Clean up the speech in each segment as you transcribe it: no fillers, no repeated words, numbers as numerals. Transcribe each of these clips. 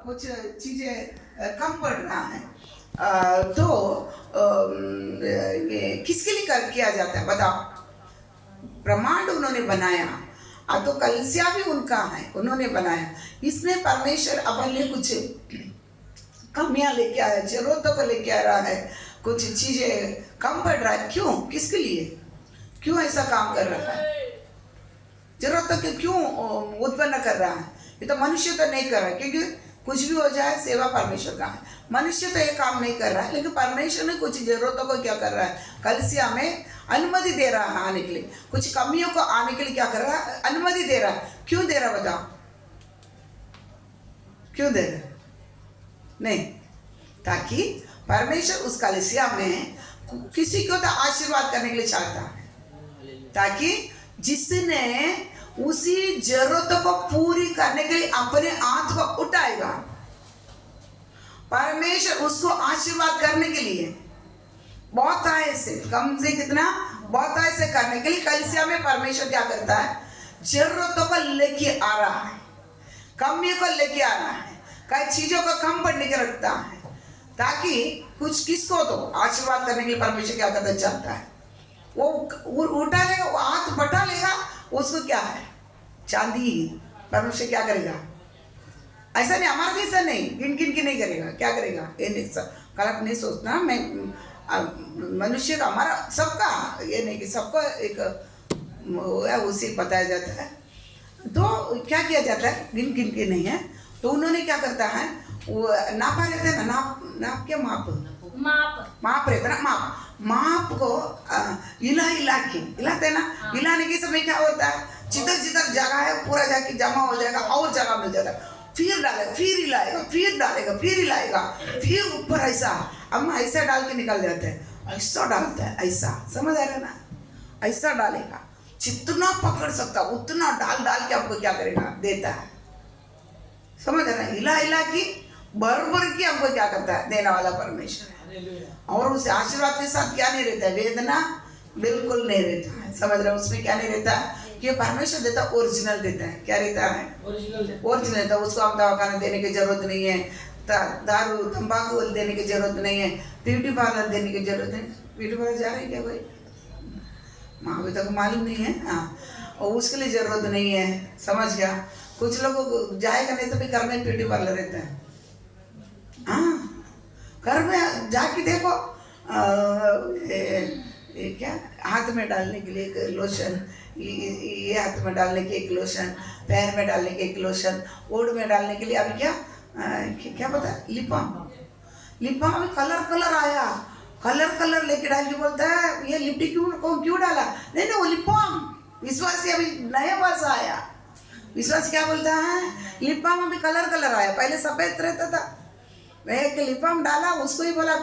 कुछ चीजें कम पड़ रहा है, तो ये किसके लिए किया जाता है बताओ? ब्रह्मांड उन्होंने बनाया, तो कलिसिया भी उनका है, उन्होंने बनाया। इसमें परमेश्वर अपन लिए कुछ कमियां लेके आया, जरूरतों को लेके आ रहा है, कुछ चीजें कम पड़ रहा है। क्यों? किसके लिए? क्यों ऐसा काम कर रहा है? जरूरतों के क्यों उत्पन्न कर रहा है? ये तो मनुष्य तो नहीं कर रहा है, क्योंकि कुछ भी हो जाए सेवा परमेश्वर का है। मनुष्य तो ये काम नहीं कर रहा है, लेकिन परमेश्वर ने कुछ जरूरतों को क्या कर रहा है? कलिसिया में अनुमति दे रहा है आने के लिए, कुछ कमियों को आने के लिए क्या कर रहा है? अनुमति दे रहा है। क्यों दे रहा बताओ? क्यों दे रहा? नहीं, ताकि परमेश्वर उस कलिसिया में किसी को तो आशीर्वाद करने के लिए चाहता है, ताकि जिसने उसी जरूरतों को पूरी करने के लिए अपने हाथ को उठाएगा, परमेश्वर उसको आशीर्वाद करने के लिए बहुत आय से, कम से कितना, बहुत आय से करने के लिए कलिसिया में परमेश्वर क्या करता है? जरूरतों को लेके आ रहा है, कमियों को लेके आ रहा है, कई चीजों को कम पड़ने के रखता है, ताकि कुछ किसको तो आशीर्वाद करने के लिए परमेश्वर क्या करता चाहता है? वो उठा लेगा, वो हाथ बटा लेगा, उसको क्या है? चांदी। परमेश्वर क्या करेगा? ऐसा नहीं, हमारा जैसा नहीं, गिन गिन के नहीं करेगा। क्या करेगा? ये नहीं, गलत नहीं सोचना। मैं मनुष्य का, हमारा सबका, ये नहीं कि सबको एक उसी बताया जाता है। तो क्या किया जाता है? गिन गिन के नहीं है। तो उन्होंने क्या करता है? वो नापा रहता है ना, नाप क्या, माप रहता है ना, माप को हिलाते ना, हिलाने के समय क्या होता है? जिधर जिधर जगह है पूरा जाके जमा हो जाएगा, और जगह मिल जाता है, फिर डालेगा, फिर हिलाएगा, फिर डालेगा, फिर हिलाएगा, फिर ऊपर ऐसा, हम ऐसा डाल के निकल जाते हैं, ऐसा डालता है, ऐसा, समझ आ रहा है ना? ऐसा डालेगा, जितना पकड़ सकता उतना डाल डाल के आपको क्या करेगा? देता है, समझ आ रहा है? हिला हिला की बराबर की हमको क्या करता है? देने वाला परमेश्वर है। और उस आशीर्वाद के साथ क्या नहीं रहता है? वेदना बिल्कुल नहीं रहता है, समझ रहे? उसमें क्या नहीं रहता है कि परमेश्वर देता, ओरिजिनल देता है। क्या रहता है? ओरिजिनल देता है। उसको हम दवाखाना देने की जरूरत नहीं है, दारू तंबाकू देने की जरूरत नहीं है, ब्यूटी पार्लर देने की जरूरत नहीं। ब्यूटी पार्लर जा रहे हैं क्या कोई? माँ अभी तक मालूम नहीं है। हाँ, और उसके लिए जरूरत नहीं है, समझ गया? कुछ लोग जाएगा नहीं तो भी घर में ब्यूटी पार्लर रहता है। हाँ, घर में जाके देखो, ये क्या, हाथ में डालने के लिए एक लोशन, ये हाथ में डालने के एक लोशन, पैर में डालने के एक लोशन, ओढ़ में डालने के लिए अभी क्या पता? लिपबाम अभी कलर आया, कलर लेके डाल के बोलता है ये लिपस्टिक क्यों डाला? नहीं, वो लिपबाम। विश्वासी अभी नया वर्ष आया, विश्वास क्या बोलता है? लिपबाम अभी कलर आया, पहले सफेद रहता था, एक लिपबाम डाला, उसको ही बोला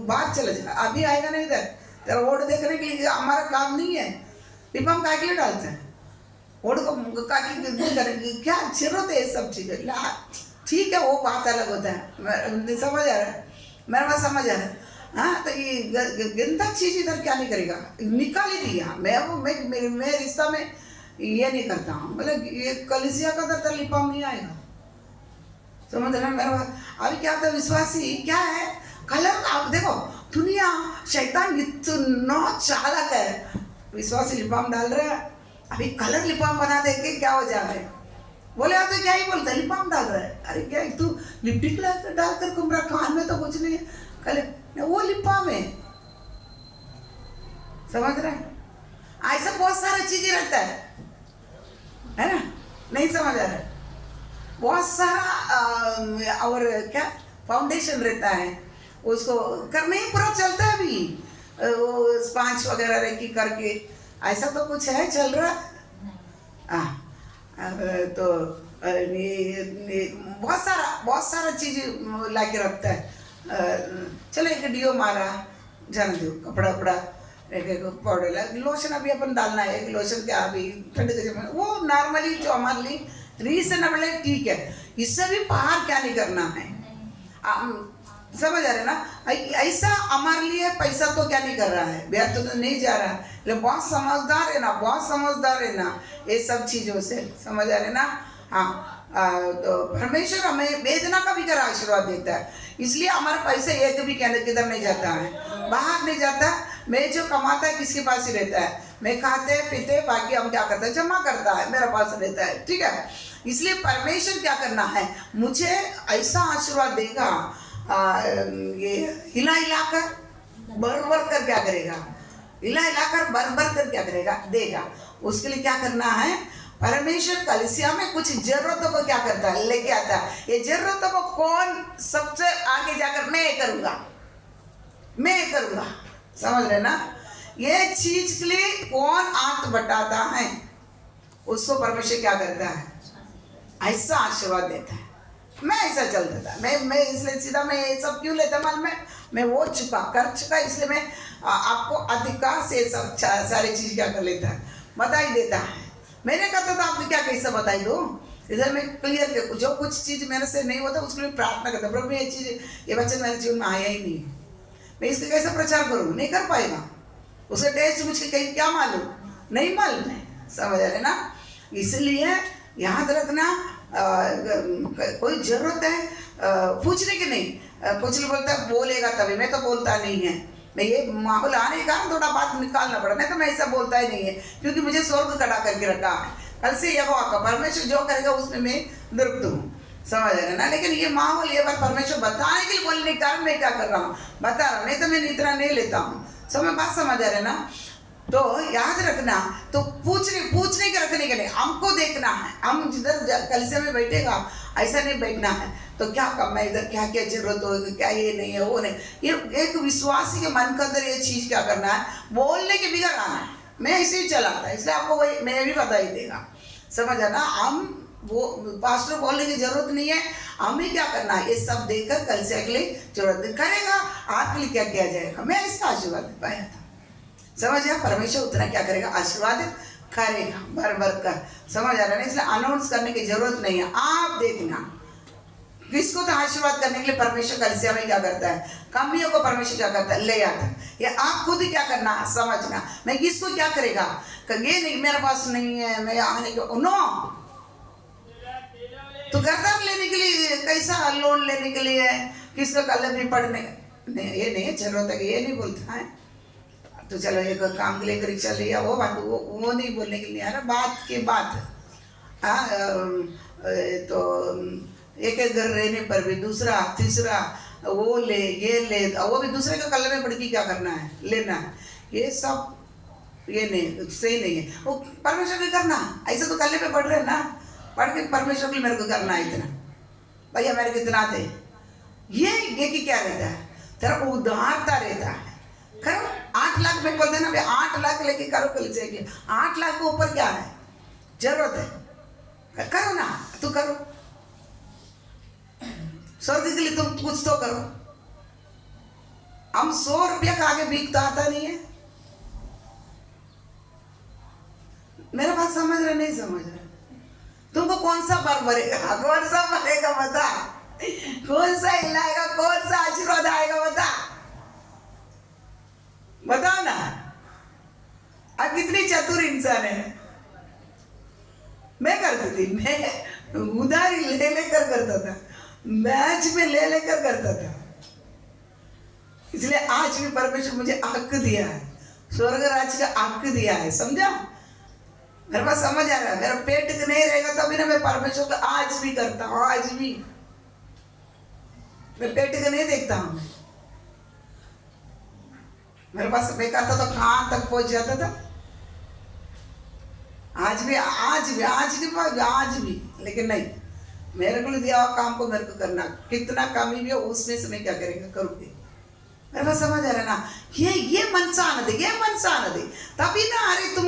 बात चले जाएगा, अभी आएगा नहीं इधर, तेरा ओढ़ देखने के लिए हमारा काम नहीं है। लिपबाम काय के लिए डालते हैं? ओढ़ को क्या जरूरत है? ये सब चीजें ठीक है, वो बात अलग होता है, समझ आ रहा है? मेरे पास समझ आ रहा है। हाँ, तो ये गंदा चीज इधर क्या नहीं करेगा? निकाल ही दिया। मैं रिश्ता में ये नहीं करता हूँ, मतलब ये कलिसिया का तरह लिपबाम नहीं आएगा, समझ रहे? मेरा अभी क्या था? विश्वासी क्या है? कलर। आप देखो, दुनिया शैतान इतना चालाक है, विश्वासी लिपबाम डाल रहे हैं, अभी कलर लिपबाम बना दे के क्या हो जा रहा है? बोले आप तो क्या ही बोलते, लिपबाम डाल रहा है। अरे क्या तू लिपस्टिक डालकर घूम रहा, कान में तो कुछ नहीं है, कलर वो लिपबाम है, समझ रहे हैं? ऐसा बहुत सारा चीजें रहता है ना? नहीं समझ आ रहा है? बहुत सारा और क्या फाउंडेशन रहता है, उसको करने ही पूरा चलता है। अभी वो स्पॉन्ज वगैरह रेकी करके ऐसा तो कुछ है चल रहा। तो बहुत सारा चीज लाके रखता है। चलो एक डियो मारा, जान दो, कपड़ा एक पाउडर, लोशन अभी अपन डालना है, एक लोशन क्या अभी ठंड के समय वो नॉर्मली जो हमारे लिए रीजनेबल है, ठीक है, इससे भी बाहर क्या नहीं करना है, समझ आ रहे ना? ऐसा हमारे लिए पैसा तो क्या नहीं कर रहा है, व्यर्थ तो नहीं जा रहा है, लेकिन बहुत समझदार है ना, बहुत समझदार है ना ये सब चीज़ों से, समझ आ रहे ना? हाँ, तो परमेश्वर हमें वेदना का भी कर आशीर्वाद देता है। इसलिए हमारे पैसे एक भी किधर नहीं जाता है, बाहर नहीं जाता। मैं जो कमाता है किसके पास ही रहता है। मैं खाते पीते बाकी हम क्या करते हैं, जमा करता है, मेरे पास रहता है। ठीक है, इसलिए परमेश्वर क्या करना है, मुझे ऐसा आशीर्वाद देगा। ये हिला हिलाकर भर भर कर क्या करेगा, हिला हिलाकर भर भर कर क्या करेगा, देगा। उसके लिए क्या करना है, परमेश्वर कलीसिया में कुछ जरूरतों को क्या करता है, लेके आता है। ये जरूरतों को कौन सबसे आगे जाकर मैं करूंगा, मैं करूंगा, समझ रहे ना। ये चीज के लिए कौन हाथ बटाता है, उसको परमेश्वर क्या करता है, ऐसा आशीर्वाद देता है। मैं ऐसा चलता था, मैं इसलिए सीधा मैं ये सब क्यों लेता मालूम है, मैं वो कर चुका, इसलिए मैं आपको अधिकार से सब सारी चीज क्या कर लेता है, बता ही देता है। मैंने कहता था आपको क्या कैसा बताई दो, इधर मैं क्लियर कर, जो कुछ चीज मेरे से नहीं होता उसके लिए प्रार्थना करता, प्रभु ये चीज, ये वचन मेरे जीवन में आया ही नहीं, मैं इसका कैसे प्रचार करूँ, नहीं कर पाएगा। उसका टेस्ट मुझे कहीं क्या मालूम, नहीं मालूम है, समझ रहे ना। इसलिए याद रखना, कोई जरूरत है पूछने की नहीं। कुछ लोग बोलता है बोलेगा तभी, मैं तो बोलता नहीं है। मैं ये माहौल आने के कारण थोड़ा बात निकालना पड़ा, नहीं तो मैं ऐसा बोलता ही नहीं है, क्योंकि मुझे स्वर्ग कटा करके रखा है। कल से यहोवा का परमेश्वर जो करेगा उसमें मैं तृप्त हूँ, समझ रहे ना। लेकिन ये माहौल ये बार परमेश्वर बताने के लिए बोलने के कारण मैं क्या कर रहा हूँ, बता रहा हूँ, नहीं तो मैं इतना नहीं लेता हूँ। समय बात समझ रहे ना। तो याद रखना, तो पूछने के रखने के लिए हमको देखना है, हम जिधर कलीसिया में बैठेगा ऐसा नहीं बैठना है। तो क्या कम है इधर, क्या क्या जरूरत होगी, क्या ये नहीं है वो नहीं। ये एक विश्वासी के मन के अंदर ये चीज क्या करना है, बोलने के बिगड़ आना है। मैं ऐसे ही चला था, इसलिए आपको वही मैं भी बता ही देगा, समझ आना। हम वो पास्टर बोलने की जरूरत नहीं है, हमें क्या करना है, ये सब देकर कलीसिया के लिए जरूरत करेगा, आपके लिए क्या किया जाएगा, मैं इसका आशीर्वाद पाया था, समझ गया। परमेश्वर उतना क्या करेगा, आशीर्वाद करेगा भर भर कर, समझ आ रहा है। इसलिए अनाउंस करने की जरूरत नहीं है। आप देखना किसको तो आशीर्वाद करने के लिए परमेश्वर कलीसिया में क्या करता है, कमियों को परमेश्वर क्या करता है, ले आता है। ये आप खुद ही क्या करना है, समझना। मैं किसको क्या करेगा, ये नहीं मेरे पास नहीं है, मैं आने के नो, तो गर्दान लेने के लिए कैसा लोन लेने के लिए किसको कलम भी पढ़ने नहीं, ये नहीं जरूरत है, ये नहीं बोलता है। तो चलो एक काम के लिए परीक्षा लिया, वो बात वो नहीं बोलने के लिए आ रहा, बात की बात। तो एक एक घर रहने पर भी दूसरा तीसरा वो ले ये ले, वो भी दूसरे का कलम में पढ़ के क्या करना है, लेना है। ये सब ये नहीं, सही नहीं है। वो परमेश्वर भी करना, ऐसा तो कल्ले पे पढ़ रहे ना, पढ़ के परमेश्वर भी मेरे को करना है इतना, भैया मेरे को इतना दे। ये कि क्या रहता है, तेरा उदारता रहता है। करो 8 लाख में बोलते ना, 8 लाख लेके करो कलीसिया के, 8 लाख के ऊपर क्या है, जरूरत है, करो ना, तू करो। स्वर्ग के लिए तुम कुछ तो करो। हम 100 रुपया का आगे भीख तो आता नहीं है। मेरा बात समझ रहे नहीं समझ रहे, तुमको कौन सा बर भरेगा, कौन सा भरेगा बता, कौन सा हिलाएगा, कौन सा आशीर्वाद आएगा बता, बताओ ना। अब कितनी चतुर इंसान है। मैं करती थी, मैं उधारी ले लेकर करता था, मैच में ले लेकर करता था। इसलिए आज भी परमेश्वर मुझे हक दिया है, स्वर्ग राज्य का हक दिया है, समझा। मेरे पास समझ आ रहा है, मेरा पेट नहीं रहेगा तो अभी ना मैं परमेश्वर को आज भी करता हूँ, आज भी मैं पेट को नहीं देखता हूँ। मेरे पास मैं करता तो कहाँ तक पहुंच जाता था। आज भी लेकिन नहीं, मेरे को दिया हुआ काम को मेरे को करना, कितना कमी भी हो उसमें से मैं क्या करेगा, करूँगी। मेरे पास समझ आ रहा है ना, ये मन से आना दे, तभी ना। अरे तुम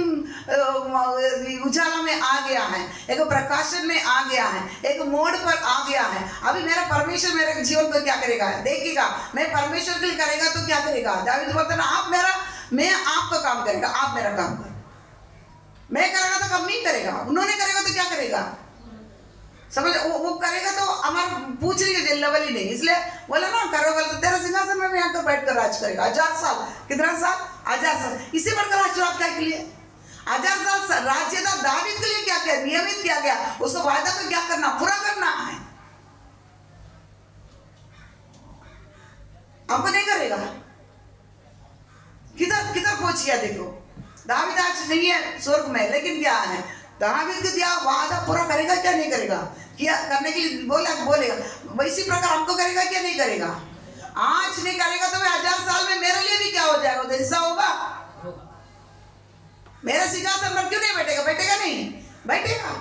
उजाला में आ गया है, एक प्रकाशन में आ गया है, एक मोड़ पर आ गया है। अभी मेरा परमेश्वर मेरे जीवन को क्या करेगा, देखेगा। मैं परमेश्वर के लिए करेगा तो क्या करेगा, दावीद बोलता ना, मैं आपका काम करेगा, आप मेरा काम करो। मैं करेगा तो कम नहीं करेगा, उन्होंने करेगा तो क्या करेगा, समझ। वो करेगा तो हमारा पूछने के लेवल ही नहीं। इसलिए बोला ना, करो बोले तो तेरा सिंहासन में यहाँ कर बैठ कर राज करेगा 1000 साल। कितना साल, 1000 साल। इससे बढ़कर आशीर्वाद क्या के लिए, 1000 साल राज्य था दावीद के लिए क्या क्या नियमित किया गया, उसको वायदा को क्या करना, पूरा करना है। हमको नहीं करेगा, किधर किधर पहुंच गया देखो। दावीद आज नहीं है स्वर्ग में, लेकिन क्या है, दावीद को दिया वादा पूरा करेगा क्या नहीं करेगा, किया करने के लिए बोलेगा वैसी प्रकार हमको करेगा क्या नहीं करेगा। आज नहीं करेगा तो 1000 साल में मेरे लिए भी क्या हो जाएगा, तो ऐसा होगा। मेरे सिंहासन पर क्यों नहीं बैठेगा, बैठेगा नहीं, बैठेगा।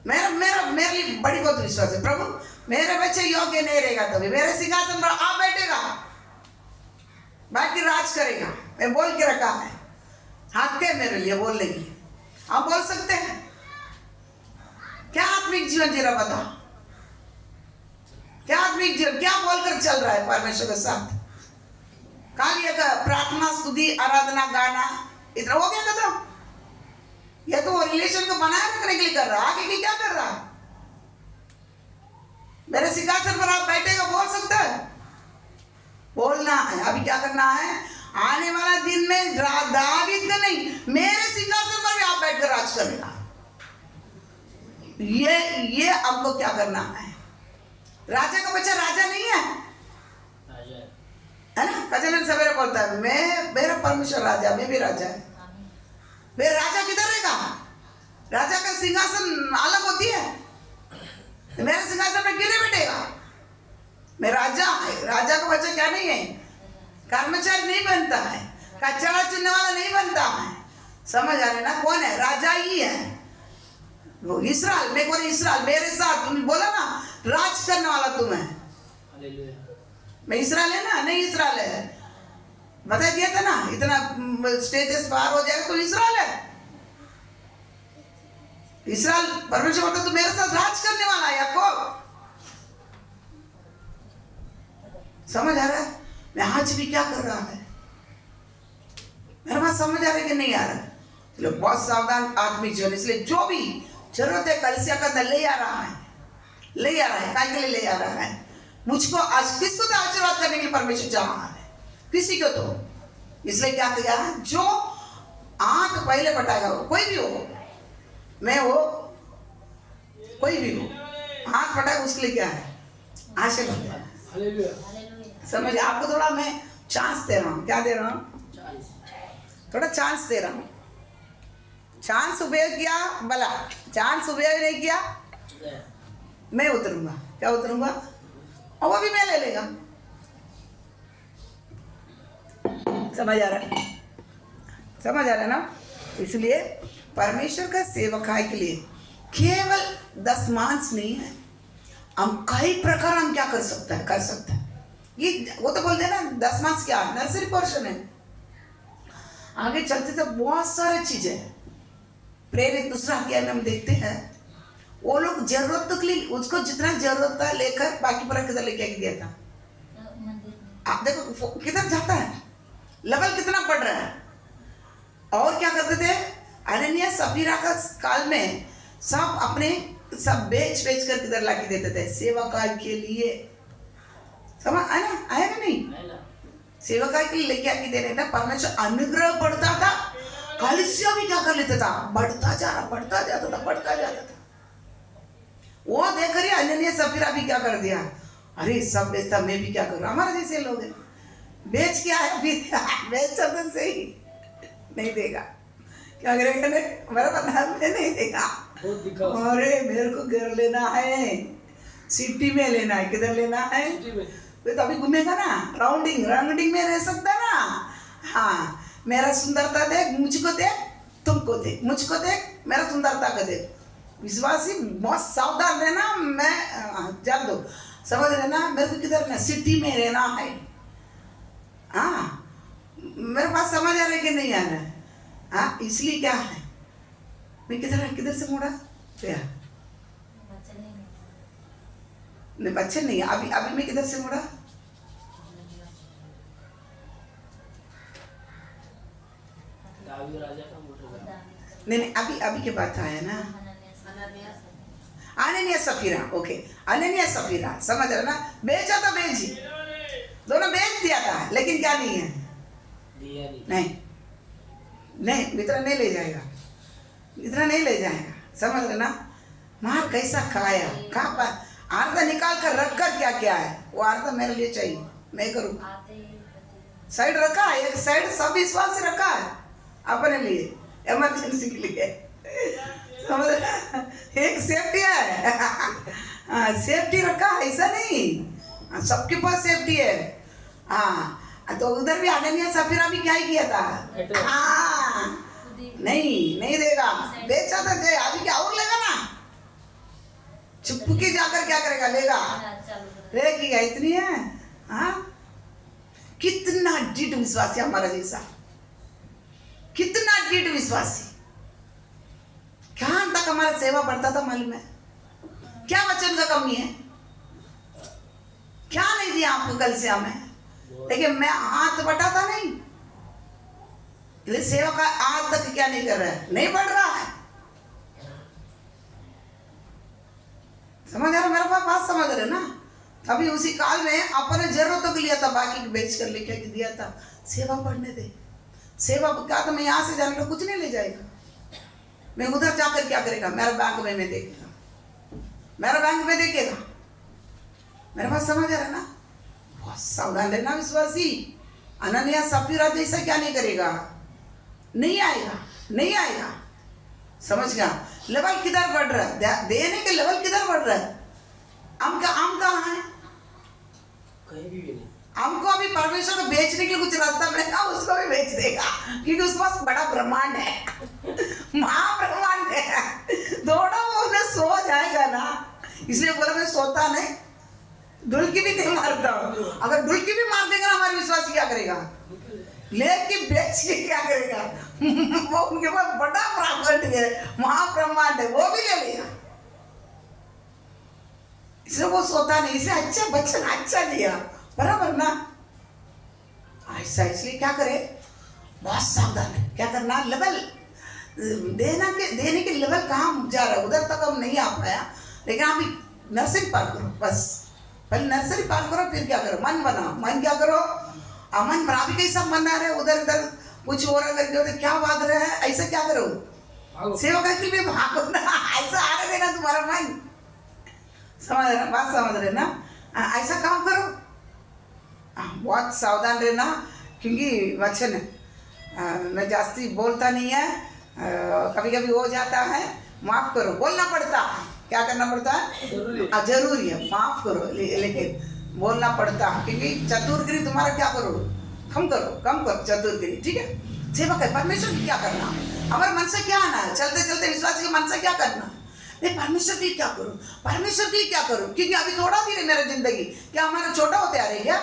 मेरे लिए बड़ी बहुत विश्वास है, प्रभु मेरे बच्चे योग्य नहीं रहेगा तो भी मेरे सिंहासन पर आप बैठेगा, बैठ के राज करेगा। मैं बोल के रखा है, हाथ के मेरे लिए बोलने के लिए। आप बोल सकते हैं क्या आत्मिक जीवन जी रहा, बताओ क्या आत्मिक जीवन, क्या बोलकर चल रहा है परमेश्वर के साथ। खाली प्रार्थना स्तुति आराधना गाना इतना हो गया खत्म। ये तो वो रिलेशन को बनाए रखने के लिए कर रहा, आगे की क्या कर रहा। मेरे सिंहासन पर आप बैठेगा, बोल सकता है, बोलना है। अभी क्या करना है, आने वाला दिन में दावीद का नहीं, मेरे सिंहासन पर भी आप बैठकर राज करेगा। ये हमको क्या करना है। राजा का बच्चा राजा नहीं है, है ना। कजन सवेरे बोलता है मैं, मेरा परमेश्वर राजा, मैं भी राजा है। मेरा राजा किधर रहेगा, राजा का सिंहासन अलग होती है, मेरे सिंहासन पे गिरे बैठेगा। मैं राजा है, राजा का बच्चा क्या नहीं है, कर्मचारी नहीं बनता है, कचरा चुनने वाला नहीं बनता है। समझ आ रहे ना, कौन है, राजा ही है वो। इस्राएल, मैं कौन, इस्राएल मेरे साथ, तुमने बोला ना राज करने वाला तुम है। मैं इस्राएल है ना, नहीं इस्राएल है, बता दिया था ना, इतना स्टेजेस पार हो जाएगा तो इस्राएल है। इस्राएल परमेश्वर बोलता तू मेरे साथ राज करने वाला है याकूब। समझ आ रहा है मैं आज भी क्या कर रहा है, मेरे पास समझ आ रहा है कि नहीं आ रहा है। चलो बहुत सावधान आत्मिक जीवन, इसलिए जो भी जरूरत है कलीसिया का अंदर ले आ रहा है, ले आ रहा है, काय के लिए ले आ रहा है। मुझको आज किसको तो आशीर्वाद करने के लिए परमेश्वर चाह रहा है, किसी को तो। इसलिए क्या किया, जो आंख पहले पटाएगा, कोई भी हो, मैं हो, कोई भी हो, हाथ पटाएगा उसके लिए क्या है, आशीर्वाद। समझ, आपको थोड़ा मैं चांस दे रहा हूँ, क्या दे रहा हूँ, थोड़ा चांस दे रहा हूँ। चांस उपयोग किया भला, चांस उपयोग नहीं किया मैं उतरूंगा, क्या उतरूंगा, और वो भी मैं ले लेगा। समझ आ रहा है, समझ आ रहा है ना। इसलिए परमेश्वर का सेवकाई के लिए केवल 10 मांस नहीं है, हम कई प्रकार हम क्या कर सकते हैं, कर सकते हैं। ये वो तो बोलते हैं ना 10 मांस क्या नर्सरी पोर्शन है, आगे चलते तो बहुत सारी चीजें। प्रेरित दूसरा अध्याय में हम देखते हैं वो लोग जरूरत के लिए उसको जितना जरूरत था लेकर बाकी पर किधर लेके दिया था। आप देखो किधर जाता है, लेवल कितना बढ़ रहा है। और क्या करते थे, अननिया सफीरा का काल में सब अपने सब बेच बेच कर किधर ला के देते थे सेवा कार्य के लिए। समझ आया ना, आया ना नहीं, सेवा कार्य के लिए लेके आके दे रहे ना। परमेश्वर अनुग्रह बढ़ता था, कलीसिया भी क्या कर लेता था, बढ़ता जा रहा, बढ़ता जाता था, बढ़ता जाता था। वो देख रही अननिया सफीरा भी क्या कर दिया, अरे सब बेचता मैं भी क्या करूँ। हमारे जैसे लोग हैं, बेच क्या है फिर बेच तो सही नहीं देगा, क्या करेगा, मेरा पता नहीं देगा। अरे मेरे को घर लेना है, सिटी में लेना है, किधर लेना है, तो अभी घूमेगा ना, राउंडिंग राउंडिंग में रह सकता ना। हाँ, मेरा सुंदरता देख, मुझको देख, तुमको देख, मुझको देख, मेरा सुंदरता को देख। विश्वासी बहुत सावधान रहना, मैं जान दो, समझ रहना, मेरे को किधर ना सिटी में रहना है। हाँ, मेरे पास समझ आ रहा है कि नहीं आ रहा है। हाँ, इसलिए क्या है, मैं किधर से मुड़ा, क्या नहीं, बच्चे नहीं, अभी अभी मैं किधर से मुड़ा, नहीं अभी अभी के बात आया ना, अननिया सफीरा। ओके, अननिया सफीरा, समझ रहे ना, बेचा तो बेच ही, दोनों बेच दिया था, लेकिन क्या नहीं है, नहीं नहीं, इतना नहीं ले जाएगा, इतना नहीं ले जाएगा, समझ रहे ना। मार कैसा खाया, कहाँ पर आर्धा निकाल कर रख कर क्या क्या है, वो आर्धा मेरे लिए चाहिए, मैं करूँ। साइड रखा है, एक साइड सब विश्वास से रखा है अपने लिए, इमरजेंसी के लिए, समझ रहे, एक सेफ्टी है। सेफ्टी रखा है, ऐसा नहीं, सबके पास सेफ्टी है। हाँ, तो उधर भी आदरणीय सफीरा भी क्या ही किया था। हाँ, नहीं देगा, बेचा था जय, अभी क्या और लेगा ना, चुपके जाकर क्या करेगा, लेगा, रहेगी, इतनी है। हाँ, कितना ढीठ विश्वासी हमारा जैसा, कितना ढीठ विश्वासी, कहाँ तक हमारा सेवा बढ़ता था मालूम है, क्या वचन का कमी है, क्या नहीं दिया आपको कल से हमें, लेकिन मैं हाथ बटाता नहीं, सेवा का आज तक क्या नहीं कर रहा है, नहीं बढ़ रहा है। समझ रहे, मेरे पास बात समझ रहे ना। अभी उसी काल में अपने जरूरतों के लिए था, बाकी बेच कर लेके दिया था, सेवा बढ़ने दे, सेवा क्या, तो मैं यहाँ से जाने को कुछ नहीं ले जाएगा, मैं उधर जाकर क्या करेगा, मेरा बैंक में मैं देखेगा, मेरा बैंक में देखेगा, मेरे पास समझ रहा है ना। बहुत सावधान रहना विश्वासी, अनन्या सफीरा जैसा क्या नहीं करेगा, नहीं आएगा, नहीं आएगा, समझ गया। लेवल किधर बढ़ रहा है, देने के लेवल किधर बढ़ रहा है, आम कहाँ है, कहीं भी नहीं। हमको अभी परमेश्वर को बेचने के लिए कुछ रास्ता मिलेगा, उसको भी बेच देगा, क्योंकि उसके पास बड़ा ब्रह्मांड है, महाब्रह्मांड है, थोड़ा वो उन्हें सो जाएगा ना, इसलिए बोला मैं सोता नहीं, डुलकी भी नहीं मारता हूँ। अगर डुलकी भी मार देगा ना, हमारे विश्वासी क्या करेगा, लेके बेच के क्या करेगा, वो उनके पास बड़ा ब्रह्मांड है, महाब्रह्मांड है, वो भी ले लेगा, इसलिए वो सोता नहीं, इसे अच्छा बच्चन अच्छा दिया, बराबर ना। ऐसा इसलिए क्या करे, बहुत सावधान है, क्या करना, लेवल देने के लेवल कहाँ जा रहा है, उधर तक हम नहीं आ पाया, लेकिन अभी नर्सरी पार करो, बस पहले नर्सरी पार करो, फिर क्या करो, मन बनाओ, मन क्या करो, मन बना, भी कैसा मन आ रहा है, उधर उधर कुछ और अगर क्या भाग रहा है, ऐसा क्या करो, सेवा करके भी भागो ना, ऐसा आ रहा है ना तुम्हारा मन, समझ रहे, बात समझ रहे ना, ऐसा काम करो, बहुत सावधान रहना, क्योंकि वचन मैं जास्ती बोलता नहीं है, कभी कभी हो जाता है, माफ करो, बोलना पड़ता है, क्या करना पड़ता है, जरूरी है, माफ करो, लेकिन बोलना पड़ता है, क्योंकि चतुरगिरी तुम्हारा क्या करो, कम करो चतुरगिरी, ठीक है। सेवा कर, परमेश्वर की क्या करना, हमारे मन से क्या आना है, चलते चलते विश्वास के मन से क्या करना, नहीं परमेश्वर के लिए क्या करूं, परमेश्वर के लिए क्या करूं, क्योंकि अभी थोड़ा दिन है मेरा जिंदगी, क्या हमारा छोटा होते आ रहे क्या,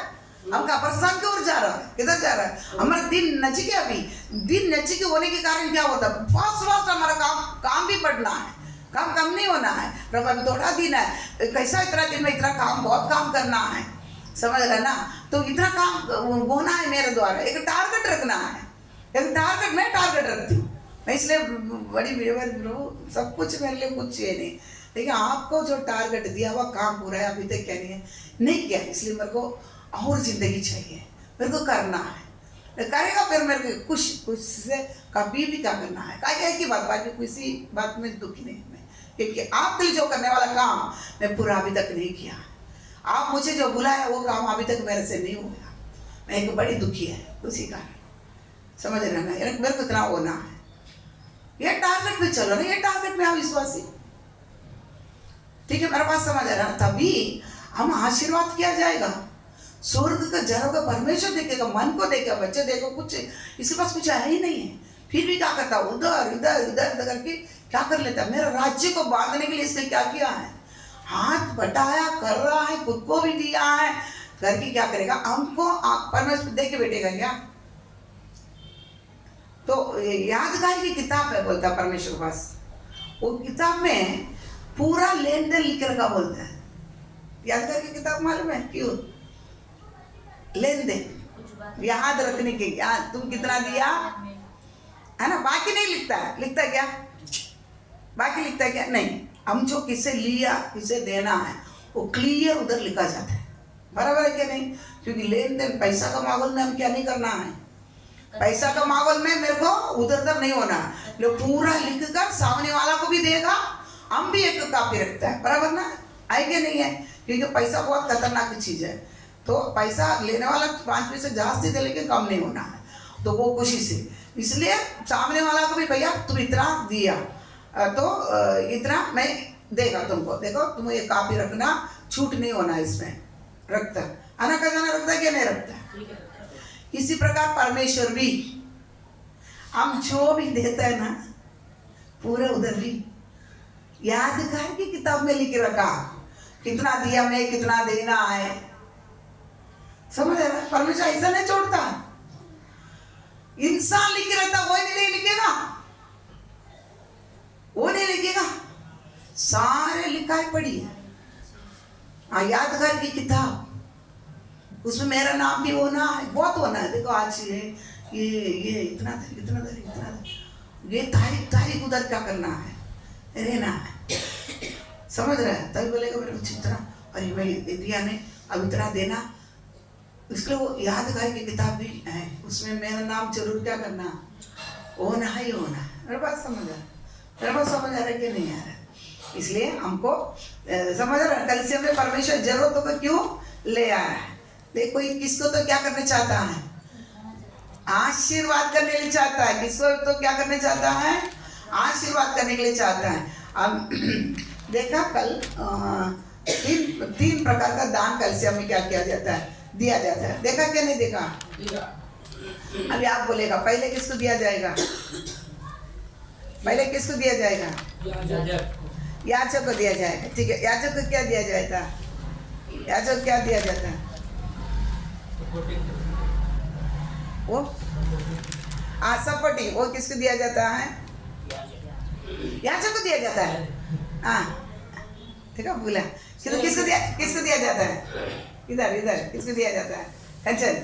हम का प्रस्थान की ओर जा रहा है, किधर जा रहा है, हमारा दिन नजीक है, अभी दिन नजीक होने के कारण क्या होता है, फास्ट हमारा काम भी बढ़ना है, काम कम नहीं होना है, प्रभु अभी थोड़ा दिन है, कैसा इतना दिन में इतना काम, बहुत काम करना है, समझ रहे ना, तो इतना काम होना है मेरे द्वारा, एक टारगेट रखना है, एक टारगेट, मैं टारगेट रखती हूँ, मैं इसलिए बड़ी प्रभु सब कुछ मेरे लिए कुछ चाहिए नहीं, लेकिन आपको जो टारगेट दिया हुआ काम पूरा है, अभी तक क्या नहीं किया, इसलिए मेरे को और जिंदगी चाहिए, मेरे को करना है, करेगा फिर मेरे को कुछ से कभी भी क्या करना है, एक ही बात, बाकी किसी बात में दुखी नहीं मैं, क्योंकि आपके लिए जो करने वाला काम मैं पूरा अभी तक नहीं किया, आप मुझे जो बुलाया वो काम अभी तक मेरे से नहीं हुआ, मैं एक बड़ी दुखी है उसी कारण, समझ रहे ना, मेरे को इतना होना है, ये टारगेट में चलो ना, ये टारगेट में आप विश्वासी, ठीक है, मेरे पास समझ आ रहा है, तभी हम आशीर्वाद किया जाएगा, स्वर्ग का जरोगा, परमेश्वर देखेगा, मन को देखेगा, बच्चे देखो, कुछ इसके पास कुछ है ही नहीं है, फिर भी क्या करता, उधर इधर इधर उधर करके क्या कर लेता है, मेरा राज्य को बांधने के लिए इसने क्या किया है, हाथ बटाया, कर रहा है, खुद को भी दिया है, करके क्या करेगा, हमको परमेश्वर दे के बैठेगा क्या, तो यादगार की किताब है बोलता है परमेश्वर के पास, वो किताब में पूरा लेन देन लिख रखा बोलता है, यादगार की किताब मालूम है क्यों, लेन देन याद रखने के, तुम कितना दिया है ना, बाकी नहीं लिखता है, लिखता क्या, बाकी लिखता क्या नहीं, हम जो किसे लिया किसे देना है वो क्लियर उधर लिखा जाता है, बराबर है क्या नहीं, क्योंकि लेन देन पैसा का माहौल में हम क्या नहीं करना है, पैसा का माहौल में मेरे को उधर उधर नहीं होना, लो पूरा लिख कर सामने वाला को भी देगा। हम भी एक कॉपी रखता है, बराबर ना, आएंगे नहीं है, क्योंकि पैसा बहुत खतरनाक चीज है। तो पैसा लेने वाला 5 पैसे जास्ती दे, लेकिन कम नहीं होना है, तो वो खुशी से। इसलिए सामने वाला को भी, भैया तुम इतना दिया तो इतना मैं देगा तुमको, देखो तुम ये कॉपी रखना, छूट नहीं होना इसमें, रखता आना खजाना रखता है क्या नहीं रखता। इसी प्रकार परमेश्वर भी हम जो भी देते हैं ना, पूरे उधर भी यादगार की किताब में लिख रखा, कितना दिया मैं, कितना देना है, समझ रहा है। परमेश्वर ऐसा नहीं छोड़ता, इंसान लिख रहता वो नहीं लिखेगा, वो नहीं लिखेगा, सारे लिखा है, पढ़ी है यादगार की किताब, उसमें मेरा नाम भी होना है, बहुत होना है। देखो आज ये इतना दर, इतना दर, इतना दर, ये तारीख उधर क्या करना है, रहना है, समझ रहे हैं। तभी बोलेगा मेरे कुछ इतना, अरे भाई दिया नहीं, अब इतना देना, इसलिए वो यादगार की किताब भी है, उसमें मेरा नाम जरूर क्या करना, होना ही होना है। मेरे बात समझ आ रहा है, मेरे बात समझ आ रहा है कि नहीं आ रहा है। इसलिए हमको समझ रहा है, कलीसिया में परमेश्वर जरूरतों को क्यों ले आया है। देखो किसको तो क्या करना चाहता है, आशीर्वाद करने के लिए चाहता है, किसको तो क्या करना चाहता है, आशीर्वाद करने के लिए चाहता है। अब देखा कल तीन प्रकार का दान कलीसिया में क्या किया जाता है, दिया जाता है, देखा क्या नहीं देखा। अभी आप बोलेगा पहले किसको दिया जाएगा, पहले किसको दिया जाएगा, याचक को दिया जाएगा, ठीक है। याचक को क्या दिया जाता है, याचक क्या दिया जाता है, वो सपोर्टिंग, वो किसको दिया जाता है, याचक को दिया जाता है। हाँ ठीक है, बोला किसको दिया जाता है, इधर किसको दिया जाता है, कंचन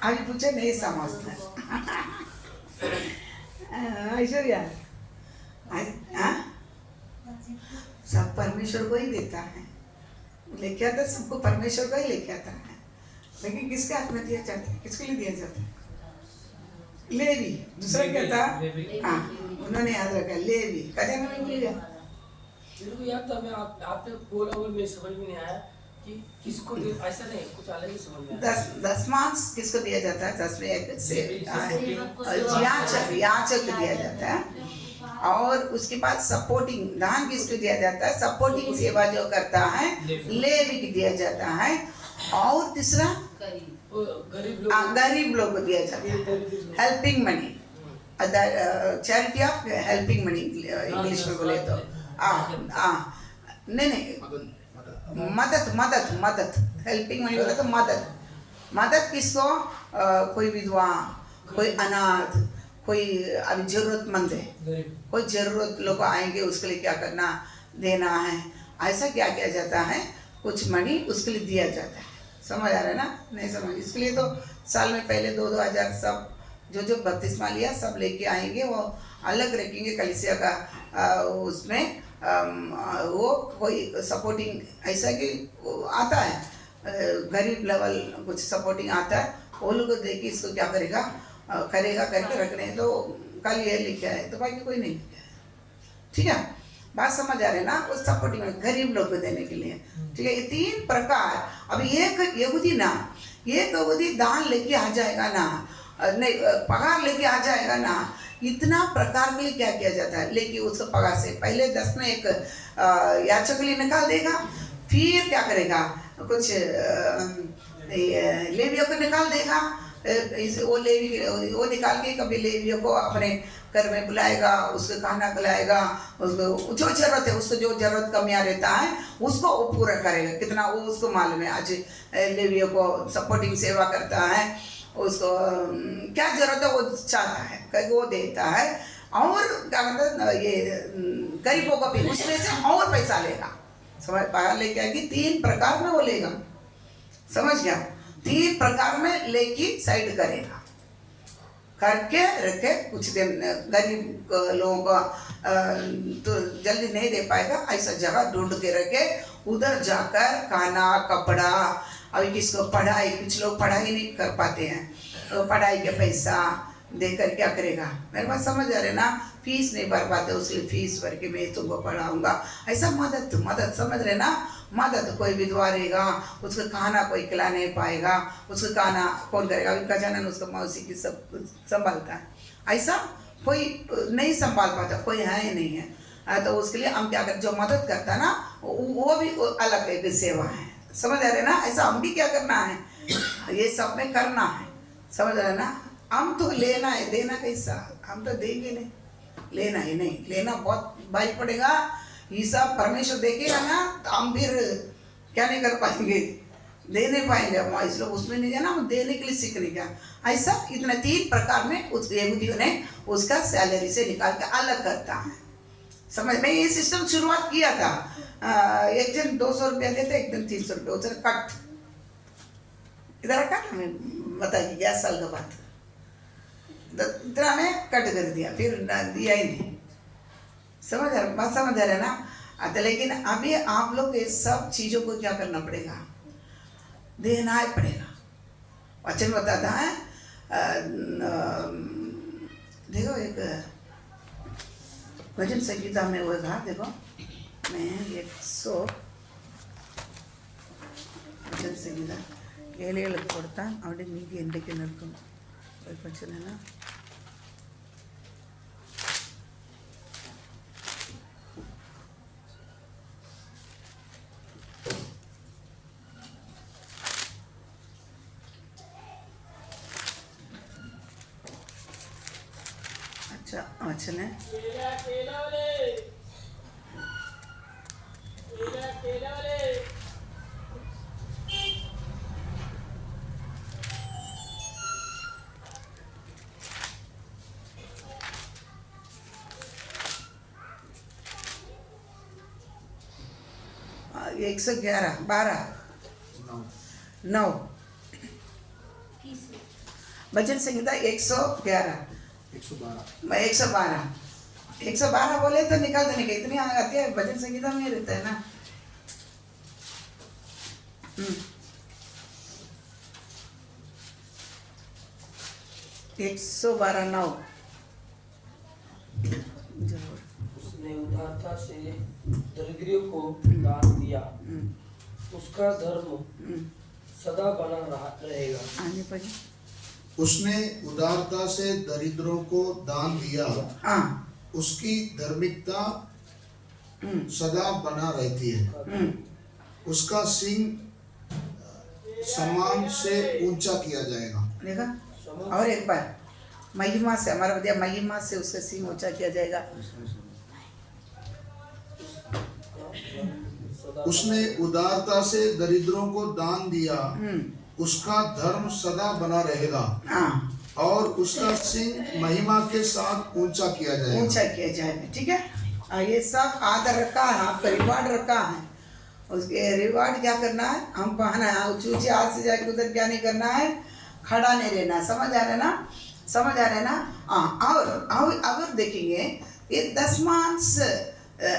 अभी पूछे नहीं समझता ऐश्वर्या, सब परमेश्वर को ही देता है, लेके आता सबको परमेश्वर को ही लेके आता है, लेकिन किसके हाथ में दिया जाता है, किसके लिए दिया जाता है, लेवी। दूसरा क्या था, हाँ उन्होंने याद रखा, लेवी कदम में भूल गया। मेरे को याद था, मैं आपने बोला और मेरे समझ में नहीं आया कि किसको ऐसा नहीं, कुछ अलग ही समझ में आया। दसमांश किसको दिया जाता है, 10 में एक से याचक दिया जाता है। और उसके बाद सपोर्टिंग दान किसको दिया जाता है, सपोर्टिंग सेवा जो करता है लेवी को दिया जाता है। और तीसरा गरीब लोग को दिया जाता है, helping money, charity of helping money English में बोले तो नहीं मदद हेल्पिंग मनी बोले तो मदद किसको, कोई विधवा, कोई अनाथ, कोई अभी जरूरतमंद है, कोई जरूरत लोग आएंगे उसके लिए क्या करना, देना है, ऐसा क्या किया जाता है, कुछ मनी उसके लिए दिया जाता है। समझ आ रहा है ना, नहीं समझ, इसके लिए तो साल में पहले 2-2000 सब जो बपतिस्मा लिया सब लेके आएंगे, वो अलग रखेंगे कलीसिया का, उसमें वो कोई सपोर्टिंग ऐसा कि आता है गरीब लेवल कुछ सपोर्टिंग आता है, वो लोग को देखिए इसको क्या करेगा करके रखने, तो कल ये लिखा है तो बाकी कोई नहीं लिखा है, ठीक है, बात समझ आ रहे हैं ना, उस सपोर्टिंग गरीब लोग को देने के लिए, ठीक है। ये 3 प्रकार। अब एक यहूदी दान लेके आ जाएगा ना, नहीं पगार लेके आ जाएगा ना, इतना प्रकार के लिए क्या किया जाता है, लेकिन उसको पगार से पहले 10 में एक याचक के लिए निकाल देगा, फिर क्या करेगा, कुछ लेवियों को निकाल देगा, वो निकाल के कभी लेवियों को अपने घर में बुलाएगा, उसको खाना खिलाएगा, उसको जो जरूरत है, उसको जो जरूरत कमियाँ रहता है उसको वो पूरा करेगा, कितना वो उसको मालूम है। आज लेवियों को सपोर्टिंग सेवा करता है, उसको क्या जरूरत है वो चाहता है क्योंकि वो देता है, और क्या कहते हैं ये गरीबों को भी उसमें से और पैसा लेगा, समझ बाहर लेके आएगी, 3 प्रकार में वो लेगा, समझ गया, 3 प्रकार में लेके साइड करेगा, करके रखे, कुछ दिन गरीब लोगों को तो जल्दी नहीं दे पाएगा, ऐसा जगह ढूंढ के रखे, उधर जाकर खाना कपड़ा। अभी किसको पढ़ाई, कुछ लोग पढ़ाई नहीं कर पाते हैं, तो पढ़ाई के पैसा देकर क्या करेगा, मेरे पास समझ आ रहे ना, फीस नहीं भर पाते, उसकी फीस भर के मैं तुमको पढ़ाऊंगा, ऐसा मदद मदद समझ रहे ना, मदद। कोई विधवा रहेगा, उसको खाना कोई खिला नहीं पाएगा, उसको खाना कौन करेगा, अभी गजानन उसको मौसी की सब संभालता है, ऐसा कोई नहीं संभाल पाता, कोई है ही नहीं है, तो उसके लिए हम क्या करते, जो मदद करता ना वो भी अलग एक सेवा है, समझ आ रहे ना, ऐसा हम भी क्या करना है, ये सब में करना है, समझ रहे ना। हम तो लेना है, देना कैसा, हम तो देंगे नहीं, लेना ही नहीं, लेना बहुत भारी पड़ेगा, ये सब परमेश्वर देखेगा ना, तो हम फिर क्या नहीं कर पाएंगे, दे नहीं पाएंगे हम, इसलिए उसमें नहीं जाना, हम देने के लिए सीखने का। ऐसा इतने 3 प्रकार में उस यहूदियों ने उसका सैलरी से निकाल के अलग करता है, समझ में। ये सिस्टम शुरुआत किया था, एक जन 200 रुपया देते, एक जन 300 रुपया, उधर कट, इधर कट, हमें बताइए 11 साल का बात, इतना में कट कर दिया, फिर दिया ही नहीं, बात समझ आ रहे ना। तो लेकिन अभी आप लोग ये सब चीज़ों को क्या करना पड़ेगा, देना ही पड़ेगा। वचन बताता है, देखो एक भजन संगीता में वो कहा, देखो मैं 100 भजन संगीता 7 ಕೊಡ್ತಾ അവിടെ மீதி என்றைக்கு நிற்கும் ஒரு வச்சன है ना। अच्छा वचन है, एक 111 12 9 भजन संहिता 111 112 बोले तो निकाल देने के, इतनी आती है भजन संहिता में रहता है ना। 112 9 उसने उदारता से दरिद्रियों को दान दिया, उसका धर्म सदा बना रहेगा। आने पर उसने उदारता से दरिद्रों को दान दिया, उसकी धार्मिकता सदा बना रहती है, उसका सिंह सम्मान से ऊंचा किया जाएगा। देखा, और एक बार महिमा से, हमारा बदिया महिमा से उसका सिंह ऊंचा किया जाएगा। उसने उदारता से दरिद्रों को दान दिया, उसका धर्म सदा बना रहेगा, और उसका सिंह महिमा के साथ ऊंचा किया जाएगा। ठीक है, ये सब आदर रखा है, आपका रिवार्ड रखा है, उसके रिवार्ड क्या करना है, हम पाना है, ऊंचे हाथ से जाके उधर क्या नहीं करना है, खड़ा नहीं रहना, समझ आ रहा है ना, समझ आ रहा है ना। और अगर देखेंगे ये दशमांश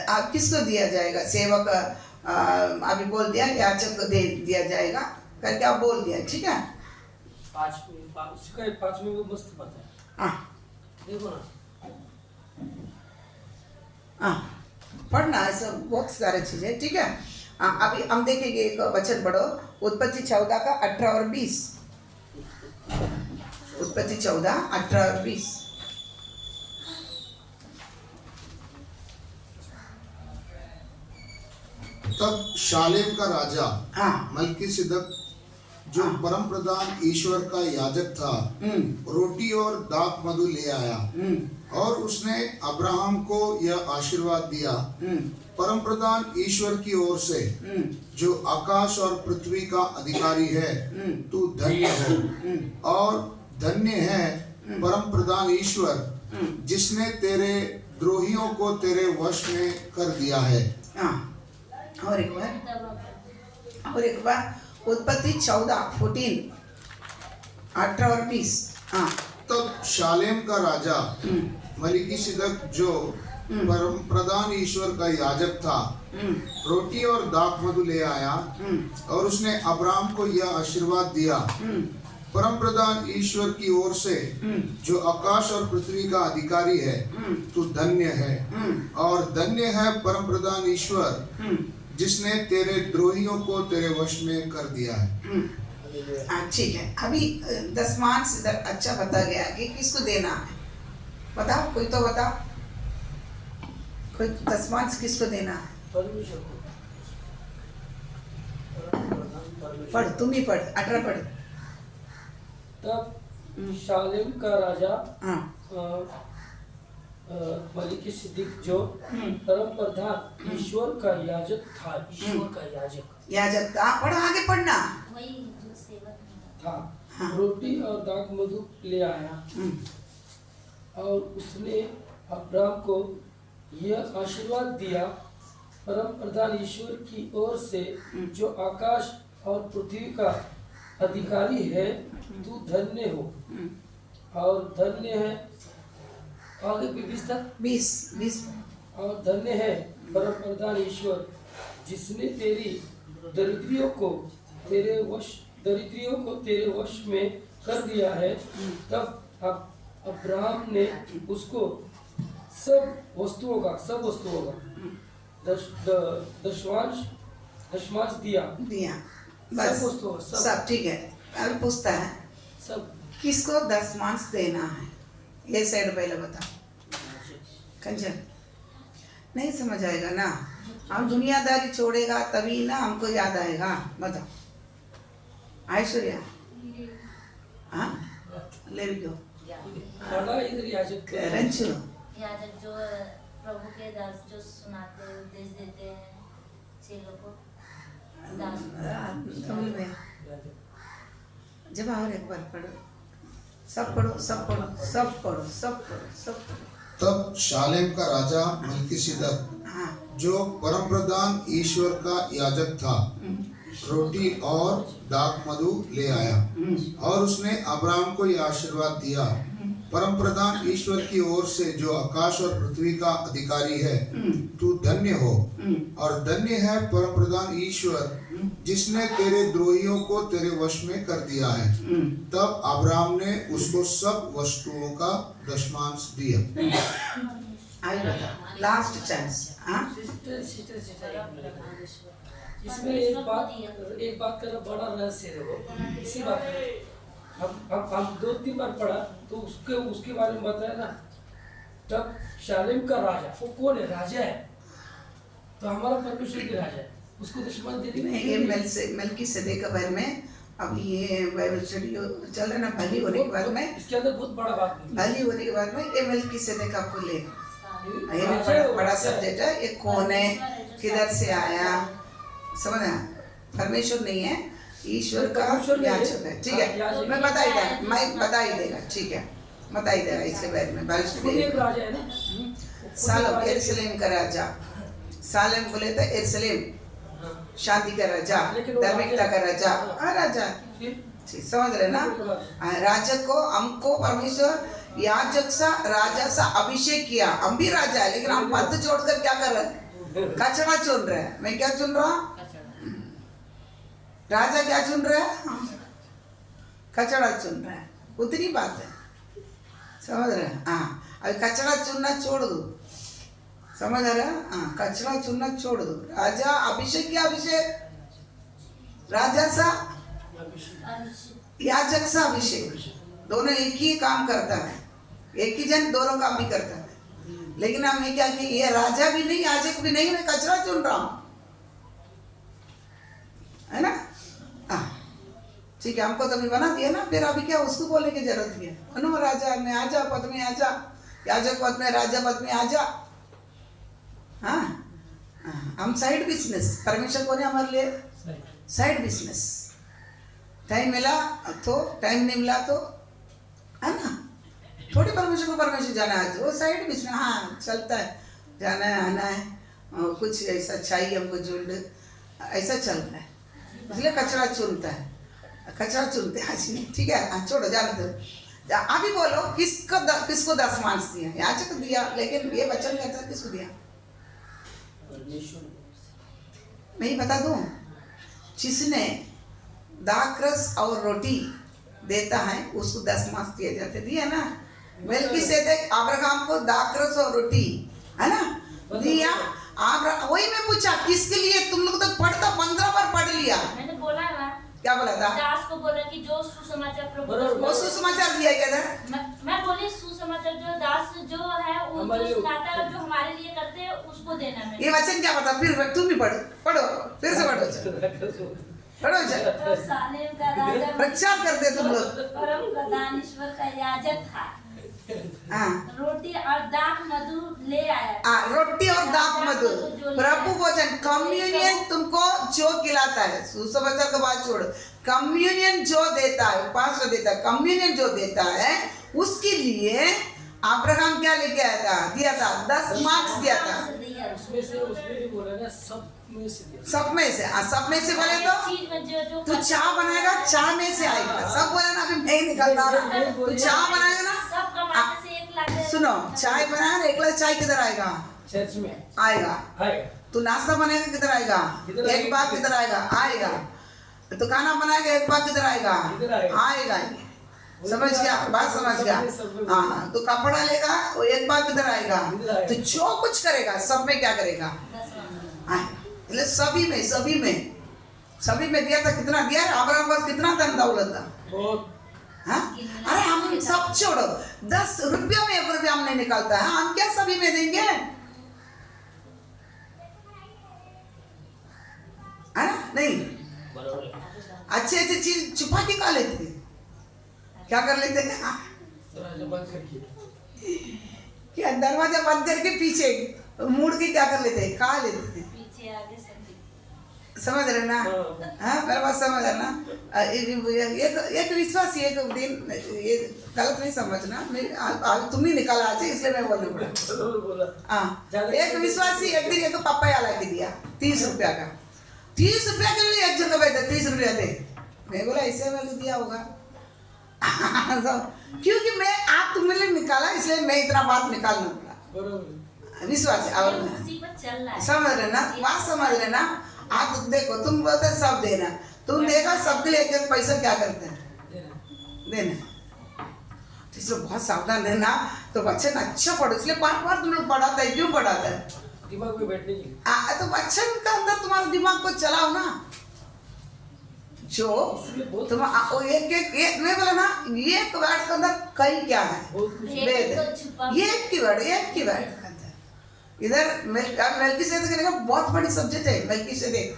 आप किसको दिया जाएगा, सेवक अभी बोल दिया, याचक को दे दिया जाएगा करके आप बोल दिया, ठीक है। 5 में वो मस्त पता है, देखो ना, पढ़ना है सब, बहुत सारे चीजें, ठीक है। अभी हम देखेंगे एक वचन पढ़ो, उत्पत्ति 14 का 18 और 20, उत्पत्ति 14 18 और 20। तब शालेम का राजा मल्कीसिदक, जो परम प्रधान ईश्वर का याजक था, रोटी और दाख मधु ले आया, और उसने अब्राहम को यह आशीर्वाद दिया, परम प्रधान ईश्वर की ओर से, जो आकाश और पृथ्वी का अधिकारी है, तू धन्य है, और धन्य है परम प्रधान ईश्वर, जिसने तेरे द्रोहियों को तेरे वश में कर दिया है। और एक बार उत्पत्ति 14 14 18 और 20। तब शालेम का राजा मलिकिसिदक जो परम प्रधान ईश्वर का याजक था रोटी और दाख मधु ले आया और उसने अब्राम को यह आशीर्वाद दिया, परम प्रधान ईश्वर की ओर से जो आकाश और पृथ्वी का अधिकारी है, तू धन्य है और धन्य है परम प्रधान ईश्वर जिसने तेरे द्रोहियों को तेरे वश में कर दिया है। ठीक है, अभी दशमांश इधर अच्छा बता गया कि किसको देना है। बताओ, कोई तो बताओ, कोई दशमांश किसको देना है? परमेश्वर को। पढ़, तुम ही पढ़, 18 पढ़। तब शालेम का राजा हाँ, मलिकिसिदक जो परम प्रधान ईश्वर का याजक था, ईश्वर का याजक था, पढ़ो, आगे पढ़ना था, हाँ। रोटी और दाख मधु ले आया और उसने अब्राम को यह आशीर्वाद दिया, परम प्रधान ईश्वर की ओर से जो आकाश और पृथ्वी का अधिकारी है, तू धन्य हो और धन्य है, आगे 20 तक 20 और धन्य है परम प्रधान ईश्वर जिसने तेरी दरिद्रियों को तेरे वश में कर दिया है। तब अब्राहम ने उसको सब वस्तुओं का दशमांश दिया बस, सब वस्तुओं सब ठीक है। अब पूछता है सब किसको दशमांश देना है, ये साइड पहले बताओ। कंचन नहीं समझ आएगा ना, हम दुनियादारी छोड़ेगा तभी ना हमको याद आएगा। बताओ ऐश्वर्या, हाँ ले लो बड़ा इधर याजक रंचो याजक जो प्रभु के दास जो सुनाते उपदेश देते हैं चेलों को दास। तमिल में जब और एक बार पढ़ो, सब पढ़ो, सब पढ़ो, सब पढ़ो, सब पढ़ो, सब पढ़ो। तब शालेम का राजा मलिकिसिदक हाँ, जो परम प्रधान ईश्वर का याजक था रोटी और दाख मधु ले आया और उसने अब्राम को यह आशीर्वाद दिया, परम प्रधान ईश्वर की ओर से जो आकाश और पृथ्वी का अधिकारी है, तू धन्य हो और धन्य है परम प्रधान ईश्वर जिसने तेरे द्रोहियों को तेरे वश में कर दिया है। तब अब्राम ने उसको सब वस्तुओं का दशमांश दिया। आई बताओ, लास्ट चांस। हाँ, इसमें एक बात का बड़ा रहस्य है वो, इसी बात में हम 2-3 बार पढ़ा तो उसके बारे में बताया ना। तब शालेम का राजा, वो कौन है? राजा है, तो हमारा परमेश्वर भी राजा है, उसको दशमांश दे देंगे। ये मेलकीसेदेक के बारे में अब ये बाइबल स्टडी चल रहा है ना, बलि होने के बाद में, इसके अंदर बहुत बड़ा बात है। बलि होने के बाद में ये मेलकीसेदेक आपको लेगा, ये बड़ा सब्जेक्ट है। ये कौन है, किधर से आया, समझना? परमेश्वर नहीं है, ईश्वर का याजक है। ठीक है, मैं बता ही देगा, ठीक है, बता ही देगा इसके बारे में। राजा है ना, सालम, यरूशलेम का राजा। सालेम बोले तो यरूशलेम, शांति का राजा, धार्मिकता का राजा, राजा, ठीक समझ रहे ना? राजा को हमको परमेश्वर याजक सा राजा सा अभिषेक किया। हम भी राजा है, लेकिन हम पद छोड़कर क्या कर रहे हैं? कचरा चुन रहे हैं। मैं क्या चुन रहा हूँ? राजा क्या चुन रहा है? कचरा चुन रहा है। उतनी बात है, समझ रहे हैं? हाँ, अभी कचरा चुनना छोड़ दो, समझ रहे हैं? हाँ, कचरा चुनना छोड़ दो। राजा अभिषेक क्या अभिषेक? राजा सा याजक सा अभिषेक, दोनों एक ही काम करता है, एक ही जन दोनों काम भी करता है। लेकिन हमने क्या किया? ये राजा भी नहीं, याजक भी नहीं, मैं कचरा चुन रहा हूँ, है ना? ठीक है, हमको तो अभी बना दिया ना, फिर अभी क्या उसको बोलने की जरूरत नहीं है। नो राजा में आजा, पद में आजा, याजक पद में, राजा पद में आजा। हाँ, हम साइड बिजनेस, परमेश्वर को नहीं हमारे लिए साइड बिजनेस। टाइम मिला तो, टाइम नहीं मिला तो, है ना? थोड़ी परमेश्वर को परमेश्वर जाना है, वो साइड बिजनेस। हाँ, चलता है, जाना है, आना है, कुछ ऐसा चाहिए हमको, झुंड ऐसा चल रहा है, इसलिए कचरा चुनता है, कचरा चुनते हैं आज नहीं। ठीक है, छोड़ो, जाने दो। अभी बोलो किसको 10 मार्क्स दिया? याजक दिया, लेकिन ये वचन कहता है किसको दिया? परमेश्वर मैं ही बता दूं, जिसने दाखरस और रोटी देता है उसको 10 मार्क्स दिए जाते, दिया ना। मेलकीसेदेक अब्राहम को दाखरस और रोटी, है ना, दिया। वही मैं पूछा किसके लिए? तुम लोग तो पढ़ता 15 बार पढ़ लिया। मैंने बोला ना, क्या बोला था? दास को बोला कि जो सुसमाचार प्रभु वो सुसमाचार दिया क्या था? मैं बोली सुसमाचार जो दास जो है वो हमारे जो लिए सुनाता है, जो हमारे लिए करते हैं उसको देना है। ये वचन क्या बता? फिर तुम भी पढ़ो फिर से पढ़ो तो सालेम का राजा प्रचार करते तुम लोग। परम प्रधान ईश्वर का याजक था, हाँ, रोटी और दाख मधु ले आया। रोटी और दाख मधु, प्रभु भोजन, कम्युनियन तुमको जो खिलाता है, सुसमाचार का बात छोड़, कम्युनियन जो देता है, पास्टर देता है, कम्युनियन जो देता है, उसके लिए अब्राहम क्या लेके आया था? दिया था 10 मार्क्स दिया था। उसमें भी बोला ना, सब में से दिया। सब में से बोले तो तू चाय बनाएगा, चाय में से आएगा। सब बोला ना, अभी मैं निकलता रहा, तू चाय बनाएगा ना, सब कमाने से 1 लाख। सुनो, चाय बनाया ना, 1 लाख चाय किधर आएगा? चर्च में आएगा। तू नाश्ता बनाएगा किधर आएगा? 1 बार किधर आएगा? तो खाना बनाएगा 1 बार किधर आएगा? आएगा। समझ गया? बात समझ गया? हाँ, तो कपड़ा लेगा वो 1 बार किधर आएगा? तो जो कुछ करेगा सब में क्या करेगा? इसलिए सभी में दिया था। कितना दिया? अब्राहम पास कितना धन दौलत था? हाँ? अरे हम सब छोड़ो, 10 रुपया में 1 रुपया हम नहीं निकालता है, हम क्या सभी में देंगे? है ना? नहीं, अच्छे चीज छुपा के खा लेते, क्या कर लेते हैं? क्या दरवाजा बंद करके पीछे मुड़ के क्या कर लेते हैं? खा लेते हैं। पीछे आगे सब समझ रहे ना? हाँ, मेरे बात समझ रहे ना? एक विश्वासी एक दिन, ये गलत नहीं समझना, तुम ही निकाला आज, इसलिए मैं बोलूँ। हाँ, एक विश्वासी एक दिन एक पपाया ला के दिया 30 रुपया का। 30 रुपया के लिए एक जगह बैठे 30 रुपया थे। मैं बोला इससे मैंने दिया होगा क्योंकि मैं आप तुम्हें लिए निकाला, इसलिए मैं इतना बात निकालना पड़ा। विश्वास और समझ रहे ना? बात समझ रहे ना? आप देखो, तुम बोलते सब देना, तुम देगा सबके लिए एक पैसा क्या करते हैं? देना। इसलिए बहुत सावधान रहना। तो बच्चन अच्छा पढ़ो, इसलिए बार तुम लोग पढ़ाता है। क्यों पढ़ाता है? दिमाग में बैठने की। तो बच्चन का अंदर तुम्हारे दिमाग को चलाओ ना। जो तुम एक मैं बोला ना, एक वर्ड के अंदर कई क्या है? वेद। एक की वर्ड के अंदर इधर मेलकीसेदेक का बहुत बड़ी सब्जेक्ट है। मेलकीसेदेक,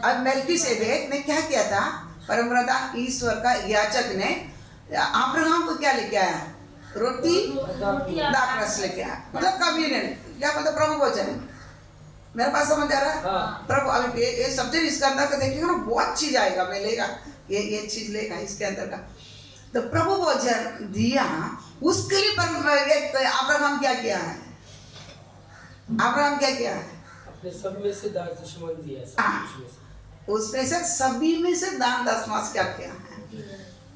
अब मेलकीसेदेक ने क्या किया था? परमप्रधान ईश्वर का याजक ने अब्राहम को क्या लेके आया? रोटी दाखरस लेके आया, मतलब कम्युनियन, क्या मतलब प्रभु भोजन। मेरे पास समझ आ रहा है? प्रभु, अभी ये सब्जेक्ट इसके अंदर का देखिएगा ना, बहुत चीज आएगा। मैं लेगा ये चीज लेगा इसके अंदर का। तो प्रभु भोजन दिया, उसके लिए अब्राहम क्या किया है? अब्राहम क्या किया है? अपने सब में से 10 दिया। उसमें से सभी में से दान 10 मास क्या किया है?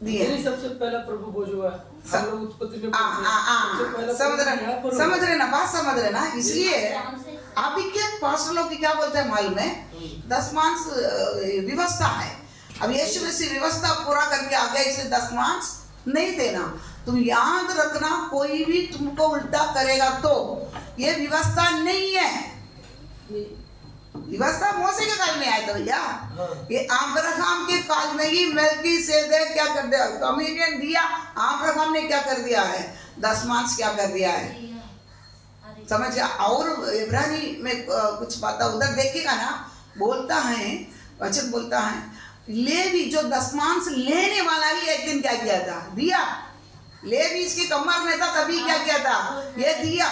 दिया। सबसे पहला प्रभु भोज हुआ। हम लोग उत्पत्ति में समझ रहे ना? बात समझ रहे ना? इसलिए अभी के पास्टर लोग की क्या बोलते हैं मालूम है? 10 मास व्यवस्था है। अब यीशु मसीह व्यवस्था पूरा करके आ गया, इसलिए 10 मास नहीं देना। तुम याद रखना, कोई भी तुमको उल्टा करेगा तो ये व्यवस्था नहीं है। व्यवस्था मूसा के काल में आया था भैया। ये अब्राहम के काल में ही मेलकीसेदेक क्या कर दिया? कम्युनियन दिया। अब्राहम ने क्या कर दिया है? 10 मास क्या कर दिया है? समझ गया? और इब्रानी में कुछ बात उधर देखेगा ना, बोलता है, वचन बोलता है, लेवी जो 10 मास लेने वाला ही एक दिन क्या किया था? दिया। लेवी इसकी कमर में था, तभी क्या किया था? ये दिया।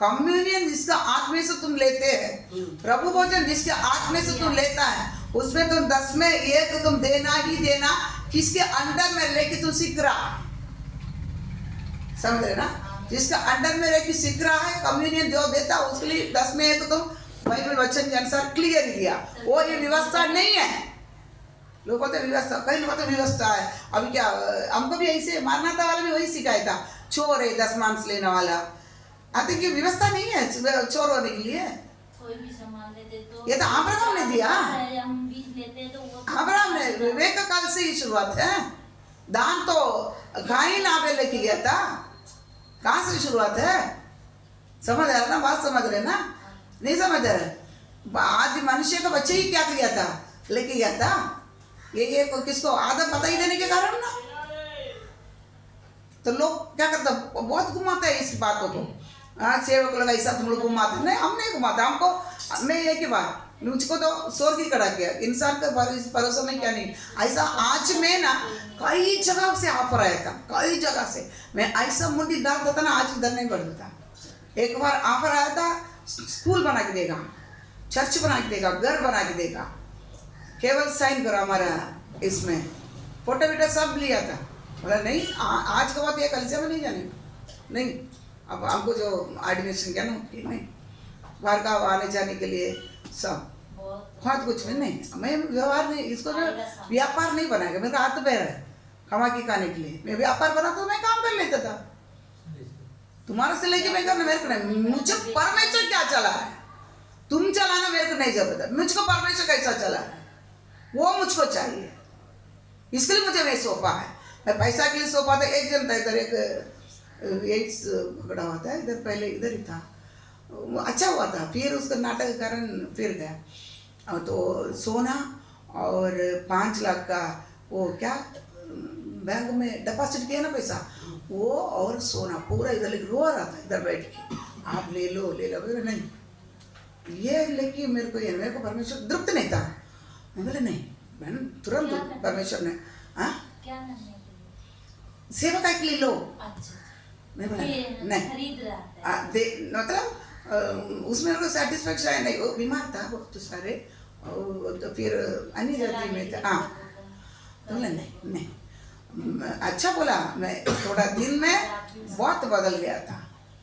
कम्युनियन जिसका आत्मा से तुम लेते हैं, प्रभु भोजन जिसके आत्मा से तुम लेता है, उसमें तुम 10 में 1 तुम देना ही देना। किसके अंडर में लेके तू सीख रहा? समझ रहे ना? जिसका अंडर में लेके सीख रहा है, कम्युनियन जो देता उसके लिए 10 में 1 तुम बाइबल वचन के अनुसार क्लियर दिया। वो ये व्यवस्था नहीं है। लोग कहते व्यवस्था, कई लोग कहते व्यवस्था है। अभी क्या हमको भी ऐसे मारनाथा वाला भी वही सिखाया था, चोर है 10 मांस लेने वाला। आते कि व्यवस्था नहीं है चोर होने के लिए। कोई भी सामान लेते तो ये तो अब्राहम ने दिया, हम बीज लेते हैं तो वो अब्राहम ने, विवेक काल से ही शुरुआत है। दान तो काइन आबेल लेके गया था, कहाँ से शुरुआत है? समझ आ रहा ना, बात समझ रहे ना? नहीं समझ रहे? आदि मनुष्य का बच्चे ही क्या किया था, लेके गया था। ये किसको आदम पता ही देने के कारण ना। तो लोग क्या करते, बहुत घुमाते हैं इस बातों को। हाँ सेवक लोग ऐसा तुम लोग घुमाते नहीं, हम नहीं घुमाते। हमको मैं ये की बात, मुझको तो स्वर्ग ही खड़ा किया, इंसान का भरोसा में क्या नहीं। ऐसा आज मैं ना कई जगह से ऑफर आया था, कई जगह से मैं ऐसा मुंडी डाल देता ना, आज इधर नहीं बढ़ देता। एक बार ऑफर आया था, स्कूल बना के देगा, चर्च बना के देगा, घर बना के देगा, केवल साइन करो हमारा इसमें, फोटो वीटो सब लिया था। बोला नहीं आज के बाद ये कलिसिया में नहीं जाने, नहीं। अब हमको जो ऑर्डिनेशन किया ना नहीं, बाहर का आने जाने के लिए सब बहुत कुछ नहीं। मैं व्यवहार नहीं, इसको जो व्यापार नहीं बनाएगा, मेरा हाथ पैर है कमा के खाने के लिए। मैं व्यापार बना तो मैं काम कर लेता था, तुम्हारे से लेके मैं करना मेरे को नहीं। मुझे परमेश्वर क्या चला है, तुम चलाना मेरे को नहीं जरूरत। मुझको परमेश्वर कैसा चला है वो मुझको चाहिए, इसके लिए मुझे वही सौंपा है। मैं पैसा के लिए सौंपा था। एक जन था इधर, एक एड्स पकड़ा हुआ था इधर, पहले इधर ही था, अच्छा हुआ था, फिर उसका नाटक के कारण फिर गया। तो सोना और 5 लाख का वो क्या बैंक में डिपॉजिट किया ना पैसा, वो और सोना पूरा इधर लेके रो रहा था इधर बैठ के, आप ले लो ले लो। नहीं ये लेके मेरे को परमेश्वर तृप्त नहीं था। मैं बोले नहीं, मैंने तुरंत परमेश्वर ने क्या करने के लिए, सेवका के लिए लो। अच्छा मैं बोला नहीं, खरीद रहा था मतलब उसमें मेरे को सेटिस्फेक्शन है नहीं। वो बीमार था बहुत तो सारे, तो फिर अन्य जाति में था। हाँ तो बोला नहीं नहीं, अच्छा बोला। मैं थोड़ा दिन में बहुत बदल गया था।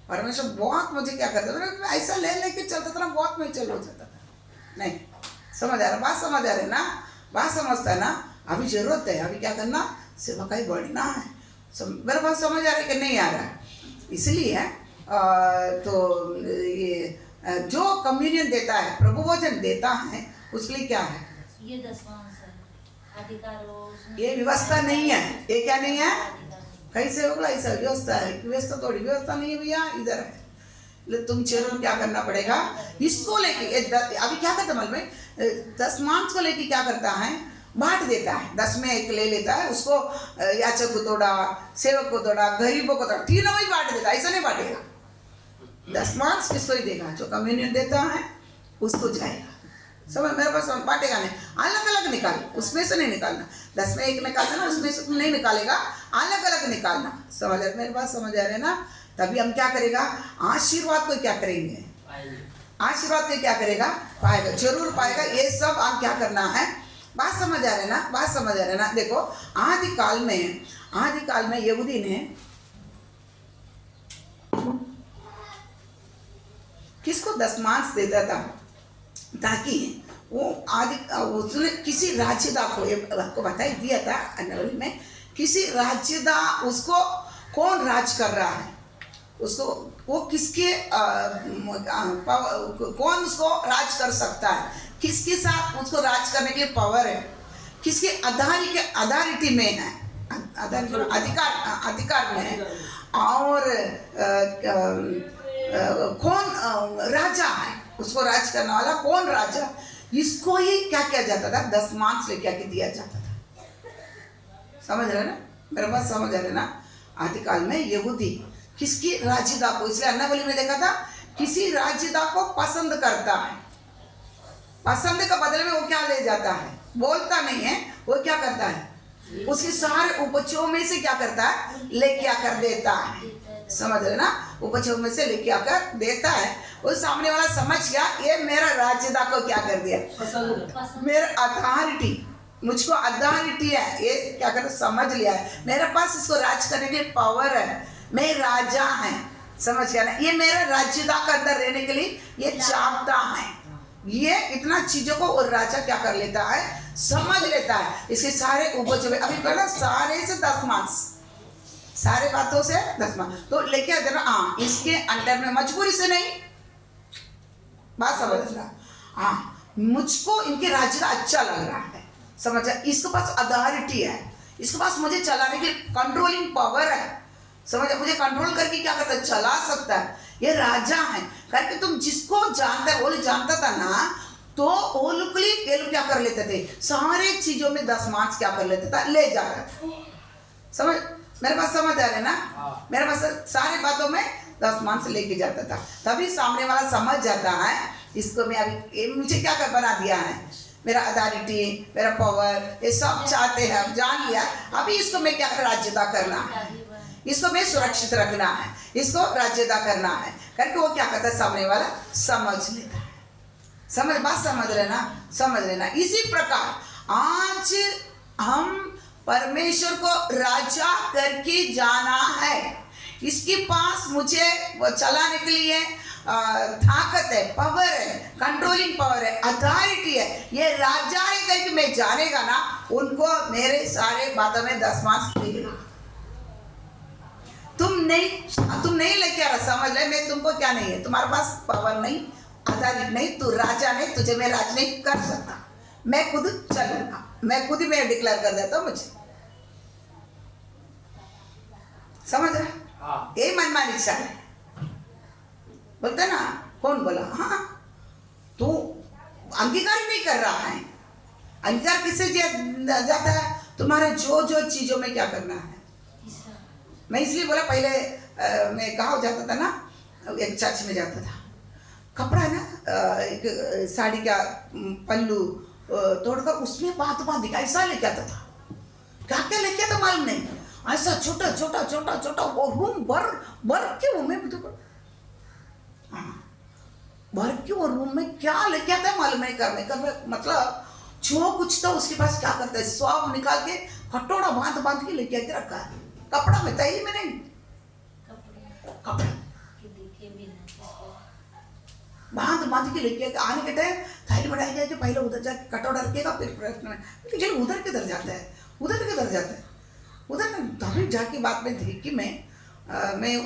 परमेश्वर बहुत मुझे क्या करता था, ऐसा ले लेके चलता था ना, बहुत मैं चल हो जाता था। नहीं समझ आ रहा, बात समझ आ रही ना, बात समझता है ना। अभी जरूरत है, अभी क्या करना, सेवकाई बढ़ना है। मेरे पास समझ आ रहा है कि नहीं आ रहा है? इसलिए तो ये जो कम्युनियन देता है, प्रभु भोजन देता है, उसके लिए क्या है, ये 10 मांस है, अधिकार हो, ये व्यवस्था नहीं है। ये क्या नहीं है, कैसे होगा ऐसा व्यवस्था है? व्यवस्था थोड़ी व्यवस्था नहीं है भैया, इधर है। तुम चेरों क्या करना पड़ेगा, इसको लेके अभी क्या करता मालूम है, 10 मांस को लेके क्या करता है, बांट देता है। 10 में 1 ले लेता है, उसको याचक को थोड़ा, सेवक को थोड़ा, गरीबों को थोड़ा, तीनों ही बांट देता है। ऐसा नहीं बांटेगा। 10 मांस किसको ही देगा, जो कम्युनियन देता है उसको जाएगा। समझ, मेरे पास बांटेगा नहीं, अलग अलग निकाल, उसमें से नहीं निकालना। 10 में 1 निकालना ना, उसमें से नहीं निकालेगा, अलग अलग निकालना। समझ रहे मेरे पास, समझ आ रहे ना? तभी हम क्या करेगा, आशीर्वाद को क्या करेंगे, आशीर्वाद को क्या करेगा, पाएगा, जरूर पाएगा। ये सब आप क्या करना है, बात समझ आ रहे ना, बात समझ आ रहे ना? देखो आदि काल में यहूदी ने किसको 10 मांस देता था, ताकि वो उसने किसी राज्यदा को, ये आपको बता ही दिया था अनवली में, किसी राज्यदा, उसको कौन राज कर रहा है, उसको वो किसके कौन उसको राज कर सकता है, किसके साथ उसको राज करने के लिए पावर है, किसके अथॉरिटी में है, अधिकार में है, और कौन राजा है, उसको राज करने वाला कौन राजा, इसको ही क्या किया जाता था, 10 मांस लेके आके दिया जाता था। समझ रहे ना, मेरे पास समझ आ रहे ना? आदिकाल में यहूदी किसकी राजदा को, इसलिए अन्नावली में देखा था, किसी राजदा को पसंद करता है, पसंद का बदले में वो क्या ले जाता है, बोलता नहीं है, वो क्या करता है, उसके सारे उपजों में से क्या करता है, लेके आकर देता है। समझ रहे ना, उपजों में से लेके आकर देता है। वो सामने वाला समझ गया, ये मेरा राजदा को क्या कर दिया, मेरा अथॉरिटी, मुझको अथॉरिटी है, ये क्या कर समझ लिया है, मेरे पास इसको राज करने के लिए पावर है, मैं राजा है। समझ गया ना, ये मेरा राजदा के अंदर रहने के लिए ये चाहता है। ये इतना चीजों को और राजा क्या कर लेता है, समझ लेता है, इसके सारे उपज अभी बोला सारे से 10 मार्क्स, सारे बातों से 10 मार्क्स तो लेके आते ना। हाँ, इसके अंडर में मजबूरी से नहीं, बात समझना। हाँ, मुझको इनके राज्य का अच्छा लग रहा है, समझ, इसके पास अथॉरिटी है, इसके पास मुझे चलाने के लिए कंट्रोलिंग पावर है, समझ, मुझे कंट्रोल करके क्या करता है, चला सकता है, ये राजा है करके। तुम जिसको जानता है वो लोग जानता था ना, तो वो लोग ये लोग क्या कर लेते थे, सारे चीजों में 10 मार्क्स क्या कर लेते था, ले जा रहा था। समझ, मेरे पास समझ आ रहा है ना, मेरे पास सारे बातों में 10 मार्क्स लेके जाता था। तभी सामने वाला समझ जाता है, इसको मैं अभी मुझे क्या कर बना दिया है, मेरा अथॉरिटी, मेरा पावर, ये सब चाहते हैं, अब जान लिया, अभी इसको मैं क्या राज्यता करना है, इसको मैं सुरक्षित रखना है, इसको राज्यता करना है करके वो क्या करता है, सामने वाला समझ लेता है। समझ, बात समझ लेना, समझ लेना। इसी प्रकार आज हम परमेश्वर को राजा करके जाना है, इसके पास मुझे वो चलाने के लिए ताकत है, पावर है, कंट्रोलिंग पावर है, अथॉरिटी है, ये राजा है करके मैं जानेगा ना, उनको मेरे सारे बातों में 10 मार्क्स मिलेगा। तुम नहीं लेके आ रहा, समझ ले, मैं तुमको क्या नहीं है, तुम्हारे पास पावर नहीं, अथॉरिटी नहीं, तू राजा नहीं, तुझे मैं राज नहीं कर सकता, मैं खुद चलूंगा, मैं खुद ही मैं डिक्लेयर कर देता हूं, मुझे समझ रहा, यही मनमानी इच्छा है, बोलते ना, कौन बोला, हाँ तू अंगीकार नहीं कर रहा है, अंगीकार किससे जाता है, तुम्हारे जो जो चीजों में क्या करना है। मैं इसलिए बोला, पहले मैं कहाँ जाता था ना, एक चर्च में जाता था, कपड़ा ना एक साड़ी का पल्लू तोड़कर उसमें बात दिखा, ऐसा लेके आता था, क्या क्या लेके आता मालूम नहीं, ऐसा छोटा छोटा छोटा छोटा वो रूम भर के वो में भर के वो रूम में क्या लेके आता है मालूम नहीं, करने मतलब जो कुछ था उसके पास क्या करता है, स्वाब निकाल के कटोरा बांध के लेके आके रखा है, कपड़ा में, तैली में नहीं, कपड़ा बांध के लेके आने के टाइम थैली में डाल के पहले उधर जाके कटोरा रखेगा, फिर प्रश्न में लेकिन उधर किधर जाता है, उधर तभी जाके बाद में देखी मैं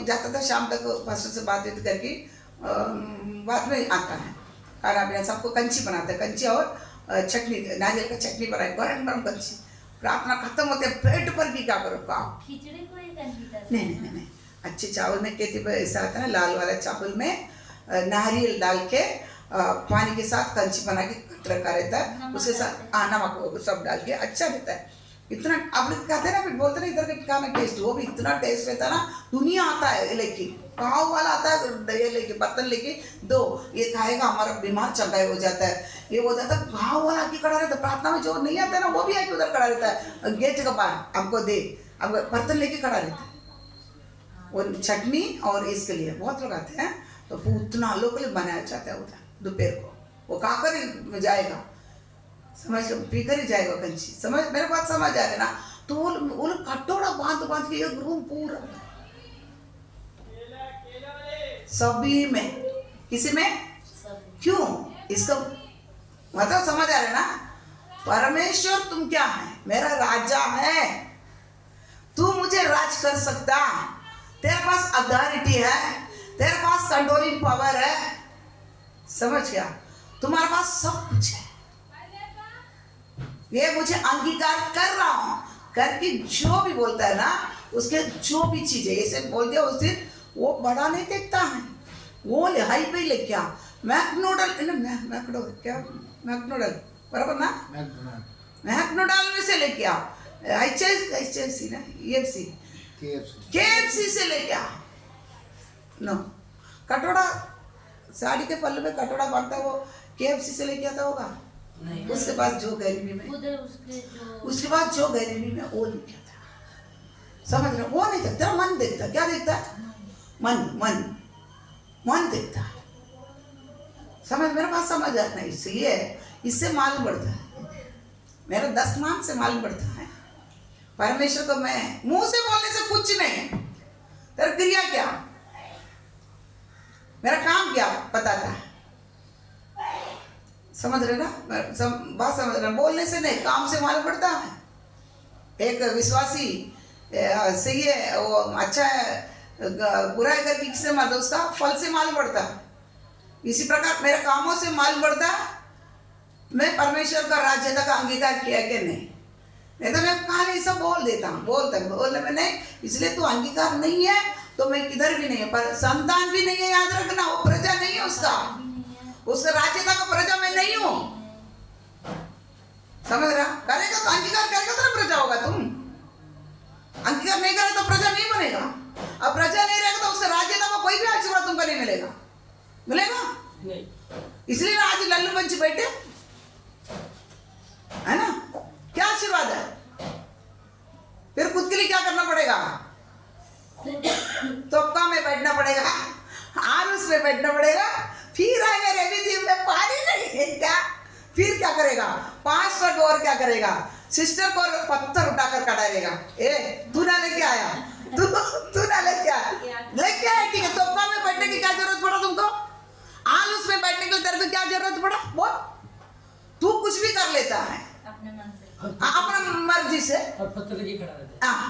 जाता था शाम तक पास्टर से बातचीत करके, बाद में आता है खाना पीना, सबको कंची बनाते हैं, कंची और चटनी, नारियल का चटनी बनाए, गरम कंची, प्रार्थना खत्म होते पेट पर भी क्या करो, खिचड़ी को ही कंची करते हैं। नहीं, अच्छे चावल में कहते ऐसा आता है ना, लाल वाला चावल में नारियल डाल के पानी के साथ कंची बना के रखा रहता है, उसके साथ नमक सब डाल के अच्छा रहता है। इतना आप लोग कहते हैं ना, फिर बोलते ना इधर का खाना टेस्ट, वो भी इतना टेस्ट रहता है ना, दुनिया आता है लेके, गाँव वाला आता है ये लेके, बर्तन लेके, दो ये खाएगा, हमारा बीमार चंगाई हो जाता है, ये हो जाता है, गाँव वाला आके खड़ा रहता है, प्रार्थना में जो नहीं आता है ना वो भी आके उधर खड़ा रहता है, गेट के बाहर हमको दे, हमको बर्तन लेके खड़ा रहता है, वो चटनी और इसके लिए बहुत लोग आते हैं, तो उतना लोग के लिए बनाया जाता है उधर दोपहर को, वो खाकर जाएगा, समझ पीकर ही जाएगा कंची, समझ, मेरे बात समझ आ रहा है ना। तो वो लोग कटोरा बांध के एक रूम पूरा, सभी में, किसी में, क्यों, इसका मतलब समझ आ रहा है ना, परमेश्वर तुम क्या है, मेरा राजा है, तू मुझे राज कर सकता, तेरे पास अथॉरिटी है, तेरे पास कंट्रोलिंग पावर है, समझ गया, तुम्हारे पास सब कुछ है, ये मुझे अंगीकार कर रहा हूं करके जो भी बोलता है ना, उसके जो भी चीजें ऐसे बोल दिया उस दिन, वो बड़ा नहीं देखता है, वो हाई पे लेके आ, मैकडोनल्ड बराबर ना, मैकडोनल्ड में से लेके आ, HFC ना, EFC KFC से लेके आ, नो कटोरा साड़ी के पल्लू में कटोरा बांधता है, वो KFC से लेके आता होगा, उसके बाद जो गरीबी में, उसके बाद जो गरीबी में वो नहीं कहता, समझ रहे, वो नहीं देखता, मन देखता, क्या देखता है, मन देखता है, समझ, मेरे पास समझ आता नहीं, इसलिए इससे मालूम पड़ता है, मेरा 10 मान से मालूम पड़ता है, परमेश्वर को मैं मुंह से बोलने से कुछ नहीं है, तेरा क्रिया क्या, मेरा काम क्या बताता है, समझ रहे ना? बात समझ रहे? बोलने से नहीं, काम से मालूम पड़ता है। एक विश्वासी सही है, वो अच्छा है, बुराई करके किससे मालूम? उसका फल से मालूम पड़ता है। इसी प्रकार मेरे कामों से मालूम पड़ता है मैं परमेश्वर का राज्यता का अंगीकार किया कि नहीं तो मैं कहानी सब बोल देता हूँ, बोलने में नहीं, इसलिए तो अंगीकार नहीं है तो मैं किधर भी नहीं है, पर संतान भी नहीं है, याद रखना। वो प्रजा नहीं है उसका राज्यता का प्रजा मैं नहीं हूँ। समझ रहा? करेगा तो अंगीकार करेगा तो प्रजा होगा। तुम अंगीकार नहीं करे तो प्रजा नहीं बनेगा। अब प्रजा नहीं रहेगा तो उसका राज्यता का कोई भी आशीर्वाद तुमको नहीं मिलेगा नहीं। इसलिए ना आज लल्लू पंच बैठे है ना, क्या आशीर्वाद है? फिर खुद के लिए क्या करना पड़ेगा? तोपका में बैठना पड़ेगा, आलूस में बैठना पड़ेगा, फिर आएगा रेवी में पानी नहीं है क्या? फिर क्या करेगा? 500 और क्या करेगा? सिस्टर को पत्थर उठाकर कटाएगा। तू ना लेके आया, तू ना लेके आया, ठीक है। तोपका में बैठने की क्या जरूरत पड़ा तुमको? आलूस में बैठने के लिए तेरे को क्या जरूरत पड़ा? बोल। तू कुछ भी कर लेता है अपने मन से, अपना मर्जी से, और पत्थर लेके खड़ा रहता है।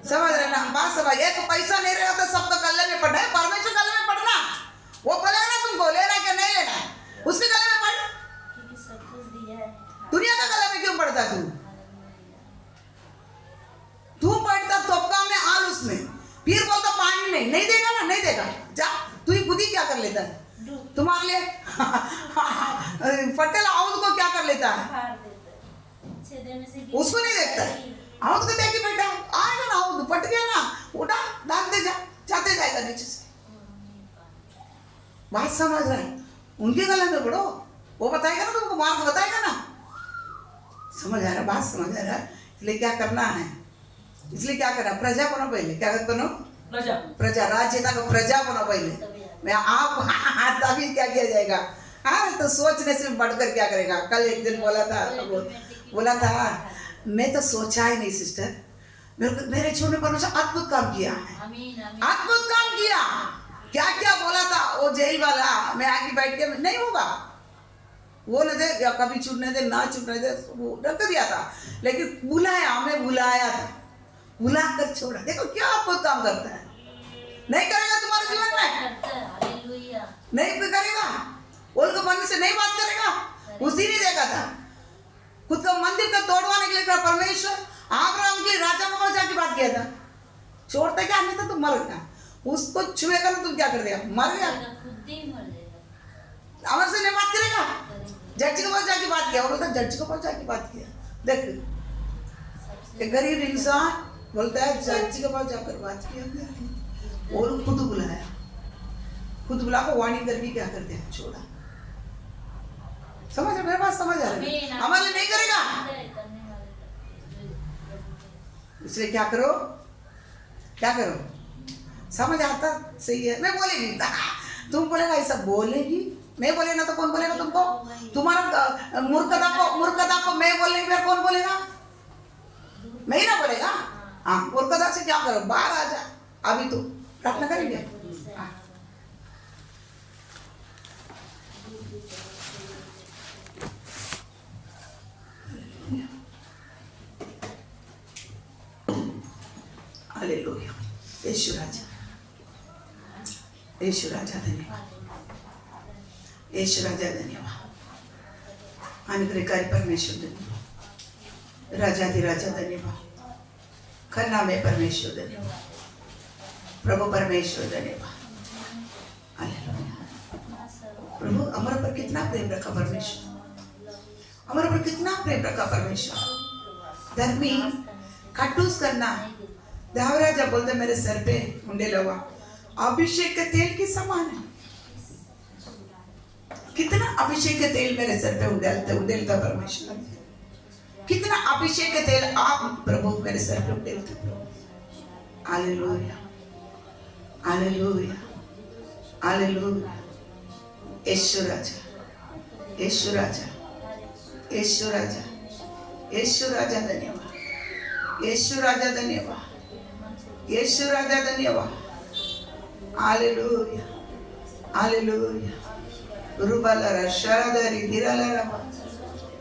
समझ रहे ना? बात समझ। एक पैसा नहीं रहेगा तो सबका गले में पड़ना है, परमेश्वर गले में पड़ना। वो बोलेगा ना तुमको लेना क्या नहीं लेना, उसके गले में पड़। क्योंकि सब कुछ दिया है। दुनिया का गले में क्यों पड़ता? तू पड़ता तोपका में, आलूस में, फिर बोलता पानी नहीं देगा ना, नहीं देगा। जा तू ही खुद ही क्या कर लेता है तुम्हारे लिए? पटेल आउद को क्या कर लेता है? उसको नहीं देखता है। आउद को देख के बैठा आएगा ना, आउद फट गया ना, उठा डाल दे, जाते जाएगा नीचे से। बात समझ रहा है? उनके गले में पड़ो, वो बताएगा ना तुमको, मार्ग बताएगा ना। समझ आ रहा? बात समझ आ रहा है? इसलिए क्या करना है? इसलिए क्या करना? प्रजा बनो पहले। क्या बनो? प्रजा, राज्यता का प्रजा बनो पहले। मैं आप तभी क्या किया जाएगा? हाँ, तो सोचने से बढ़कर क्या करेगा? कल एक दिन बोला था मैं तो सोचा ही नहीं सिस्टर, मेरे छोड़ने पर अद्भुत काम किया है, अद्भुत काम किया। क्या क्या बोला था वो जेल वाला, मैं आगे बैठ के नहीं होगा वो न दे, कभी छूटने दे ना छूटने दे, वो रख दिया था। लेकिन बुलाया, हमें बुलाया था, बुला कर छोड़ा। देखो क्या अद्भुत काम करता है। नहीं करेगा तुम्हारे जीवन में, नहीं करेगा, उनको मन से नहीं बात करेगा, उसी ने देखा था। खुद का मंदिर का तोड़वाने के लिए परमेश्वर अब्राहम के लिए राजा को जाके बात किया था। छोड़ता क्या? नहीं था तो मर गया। उसको छुएगा तो तुम क्या कर देगा? मर गया। अमर से नहीं बात करेगा, जज के पास जाके बात किया। बोलता जज के पास जाके बात किया। देख एक गरीब इंसान बोलता है जज के पास जाकर बात किया, और खुद बुलाया, खुद बुला को वाणी करके क्या करते हैं? छोड़ा। समझ मेरे बात समझ आ रही है? हमारे लिए नहीं करेगा, इसलिए क्या करो, क्या करो? समझ आता? सही है। मैं बोलेगी, तुम बोलेगा ऐसा बोलेगी, मैं बोलेगा तो कौन बोलेगा तुमको? तुम्हारा मूर्खता को मैं बोलने में कौन बोलेगा? मैं ही ना बोलेगा। हाँ, मूर्खता से क्या करो? बाहर आ जा। अभी तो प्रार्थना करेंगे। हालेलुया। यीशु राजा, यीशु राजा धन्यवाद, यीशु राजा धन्यवाद, अनुग्रहकारी परमेश्वर धन्यवाद, राजाधिराजा धन्यवाद, खन्ना में परमेश्वर धन्यवाद, प्रभु परमेश्वर धन्यवाद। हालेलुया। प्रभु हमारे पर कितना प्रेम रखा परमेश्वर, हमारे पर कितना प्रेम रखा परमेश्वर। धर्मी खटूस करना, देवराजा बोलते मेरे सर पे मुंडे लगा, अभिषेक के तेल के समान है। कितना अभिषेक के तेल मेरे सर पे उंडेलता परमेश्वर, कितना अभिषेक के तेल आप प्रभु मेरे सर पे उंडेलते प्रभु। Hallelujah, hallelujah, hallelujah. यीशु राजा, यीशु राजा, यीशु राजा, यीशु राजा धन्यवाद, यीशु राजा धन्यवाद, यीशु राजा धन्यवाद। Hallelujah, hallelujah, Rubalara sharadari diralara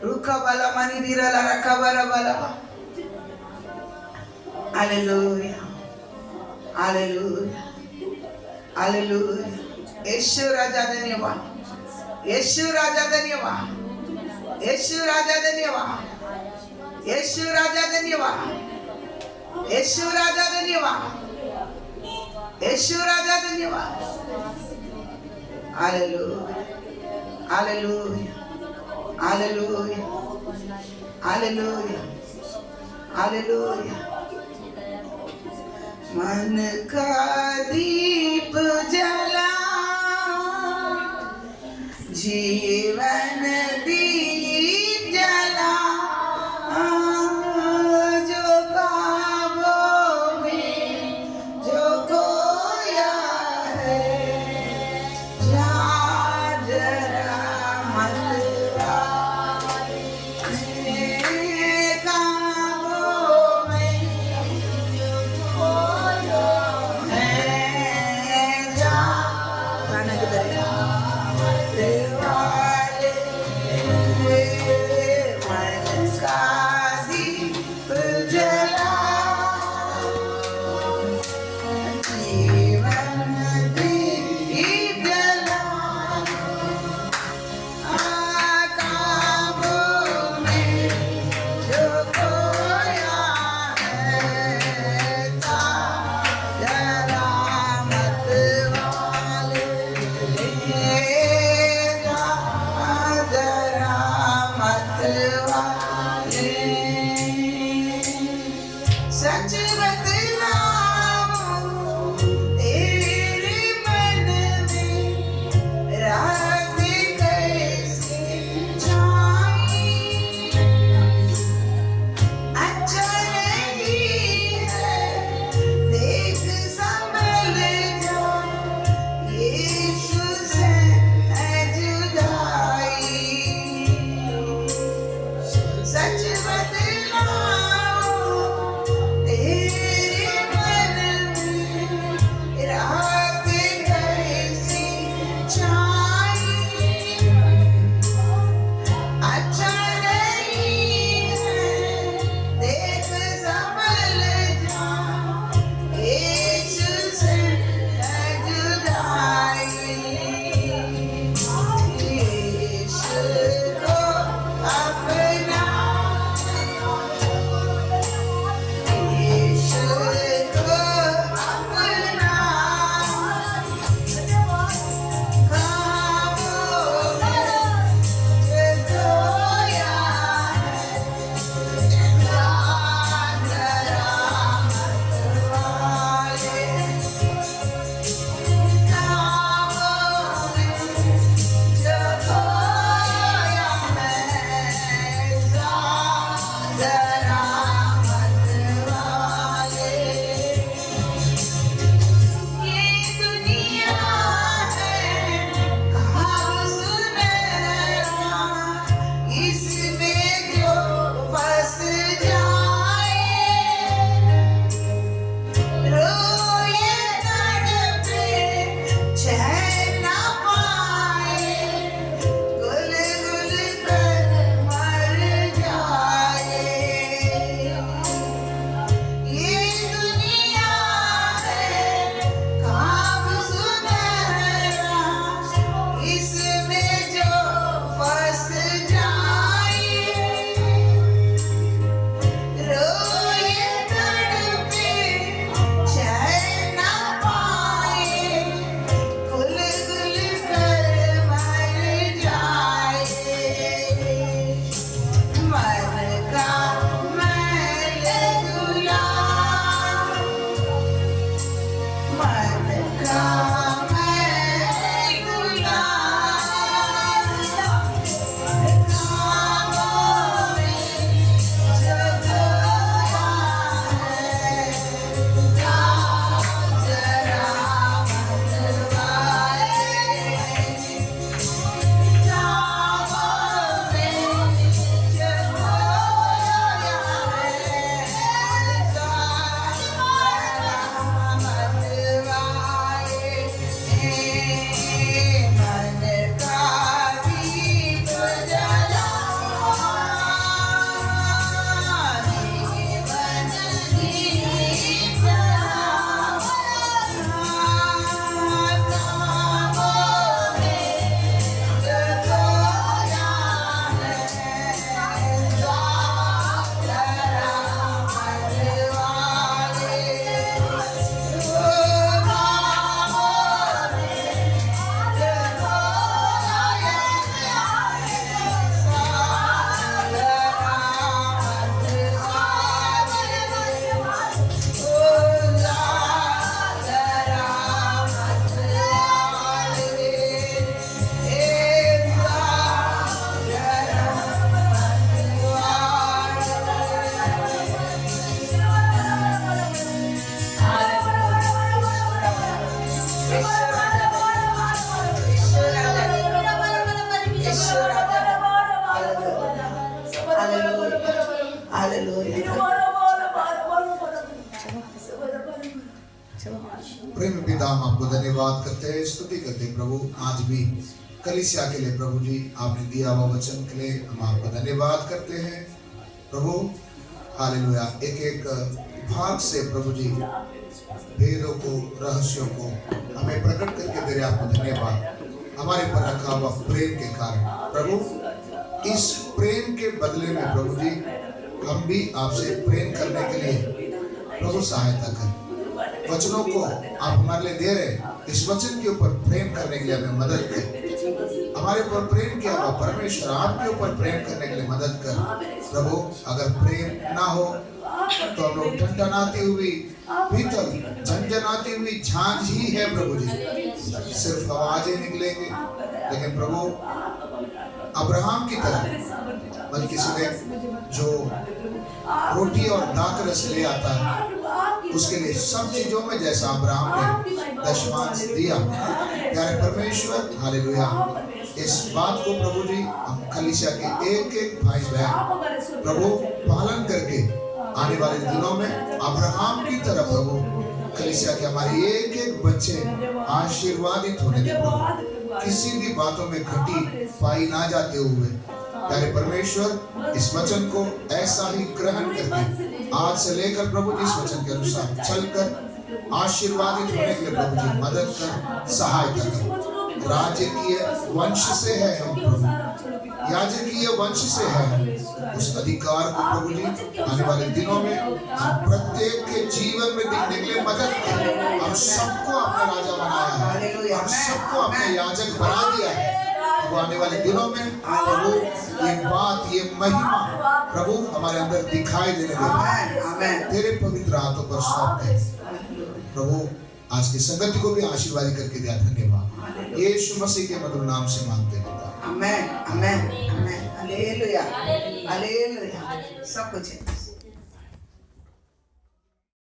rukabala mani diralara kabara balaba. Hallelujah. Hallelujah. Hallelujah. Yeshu Raja धन्यवाद. Yeshu Raja धन्यवाद. Yeshu Raja धन्यवाद. Yeshu Raja धन्यवाद. Yeshu Raja धन्यवाद. Yeshu Raja धन्यवाद. Hallelujah. Hallelujah. Hallelujah. Hallelujah. Hallelujah. मन का दीप जला जीवन दीप जला जो ख्वाबों में जो खोया है जा जरा पिता हम आपको धन्यवाद करते हैं, स्तुति करते हैं प्रभु। आज भी कलीसिया के लिए प्रभु जी आपने दिया हुआ वचन के लिए हम आपको धन्यवाद करते हैं प्रभु। हालेलुया। एक एक भाग से प्रभु जी भेदों को, रहस्यों को हमें प्रकट करके दे रहे, आपको धन्यवाद। हमारे पर रखा हुआ प्रेम के कारण प्रभु, इस प्रेम के बदले में प्रभु जी हम भी आपसे प्रेम करने के लिए प्रभु सहायता करें। वचनों को आप हमारे लिए दे रहे, इस वचन के ऊपर प्रेम करने के लिए हमें मदद कर। हमारे ऊपर प्रेम किया हुआ परमेश्वर आपके ऊपर प्रेम करने के लिए मदद कर प्रभु। अगर प्रेम ना हो तो हम लोग ठनठनाती हुई भीतर झंझनाती हुई झांझ ही है प्रभु जी, सिर्फ आवाजें निकलेंगे। लेकिन प्रभु अब्राहम की तरह बल्कि सीधे जो रोटी और दाखरस ले आता है उसके लिए सब चीजों में जैसा अब्राहम ने दशमांश दिया। प्यारे परमेश्वर हालेलुया, इस बात को प्रभु जी हम कलीसिया के एक एक भाई बहन प्रभु पालन करके आने वाले दिनों में अब्राहम की तरह प्रभु कलीसिया के हमारे एक एक बच्चे आशीर्वादित होने दे प्रभु, किसी भी बातों में घटी पाई ना जाते हुए। प्यारे परमेश्वर इस वचन को ऐसा ही ग्रहण करके आज से लेकर प्रभु जी इस वचन के अनुसार चलकर आशीर्वादित होने के लिए प्रभु जी मदद कर, सहायता कर। राजकीय वंश से है हम प्रभु, याजकीय वंश से है, उस अधिकार को प्रभु जी आने वाले दिनों में हम प्रत्येक के जीवन में दिखने के लिए मदद करें। हम सबको अपना राजा बनाया है, हम सबको अपने याजक बना दिया है। वो आने वाले दिनों में प्रभु ये बात, ये महिमा प्रभु हमारे अंदर दिखाई देने दे, तेरे पवित्र हाथों पर सौंप दे प्रभु। आज की संगति को भी आशीर्वाद करके दिया, धन्यवाद। यीशु मसीह के मधुर नाम से मांगते हैं। Amen, amen, amen. Hallelujah, hallelujah. सब कुछ है।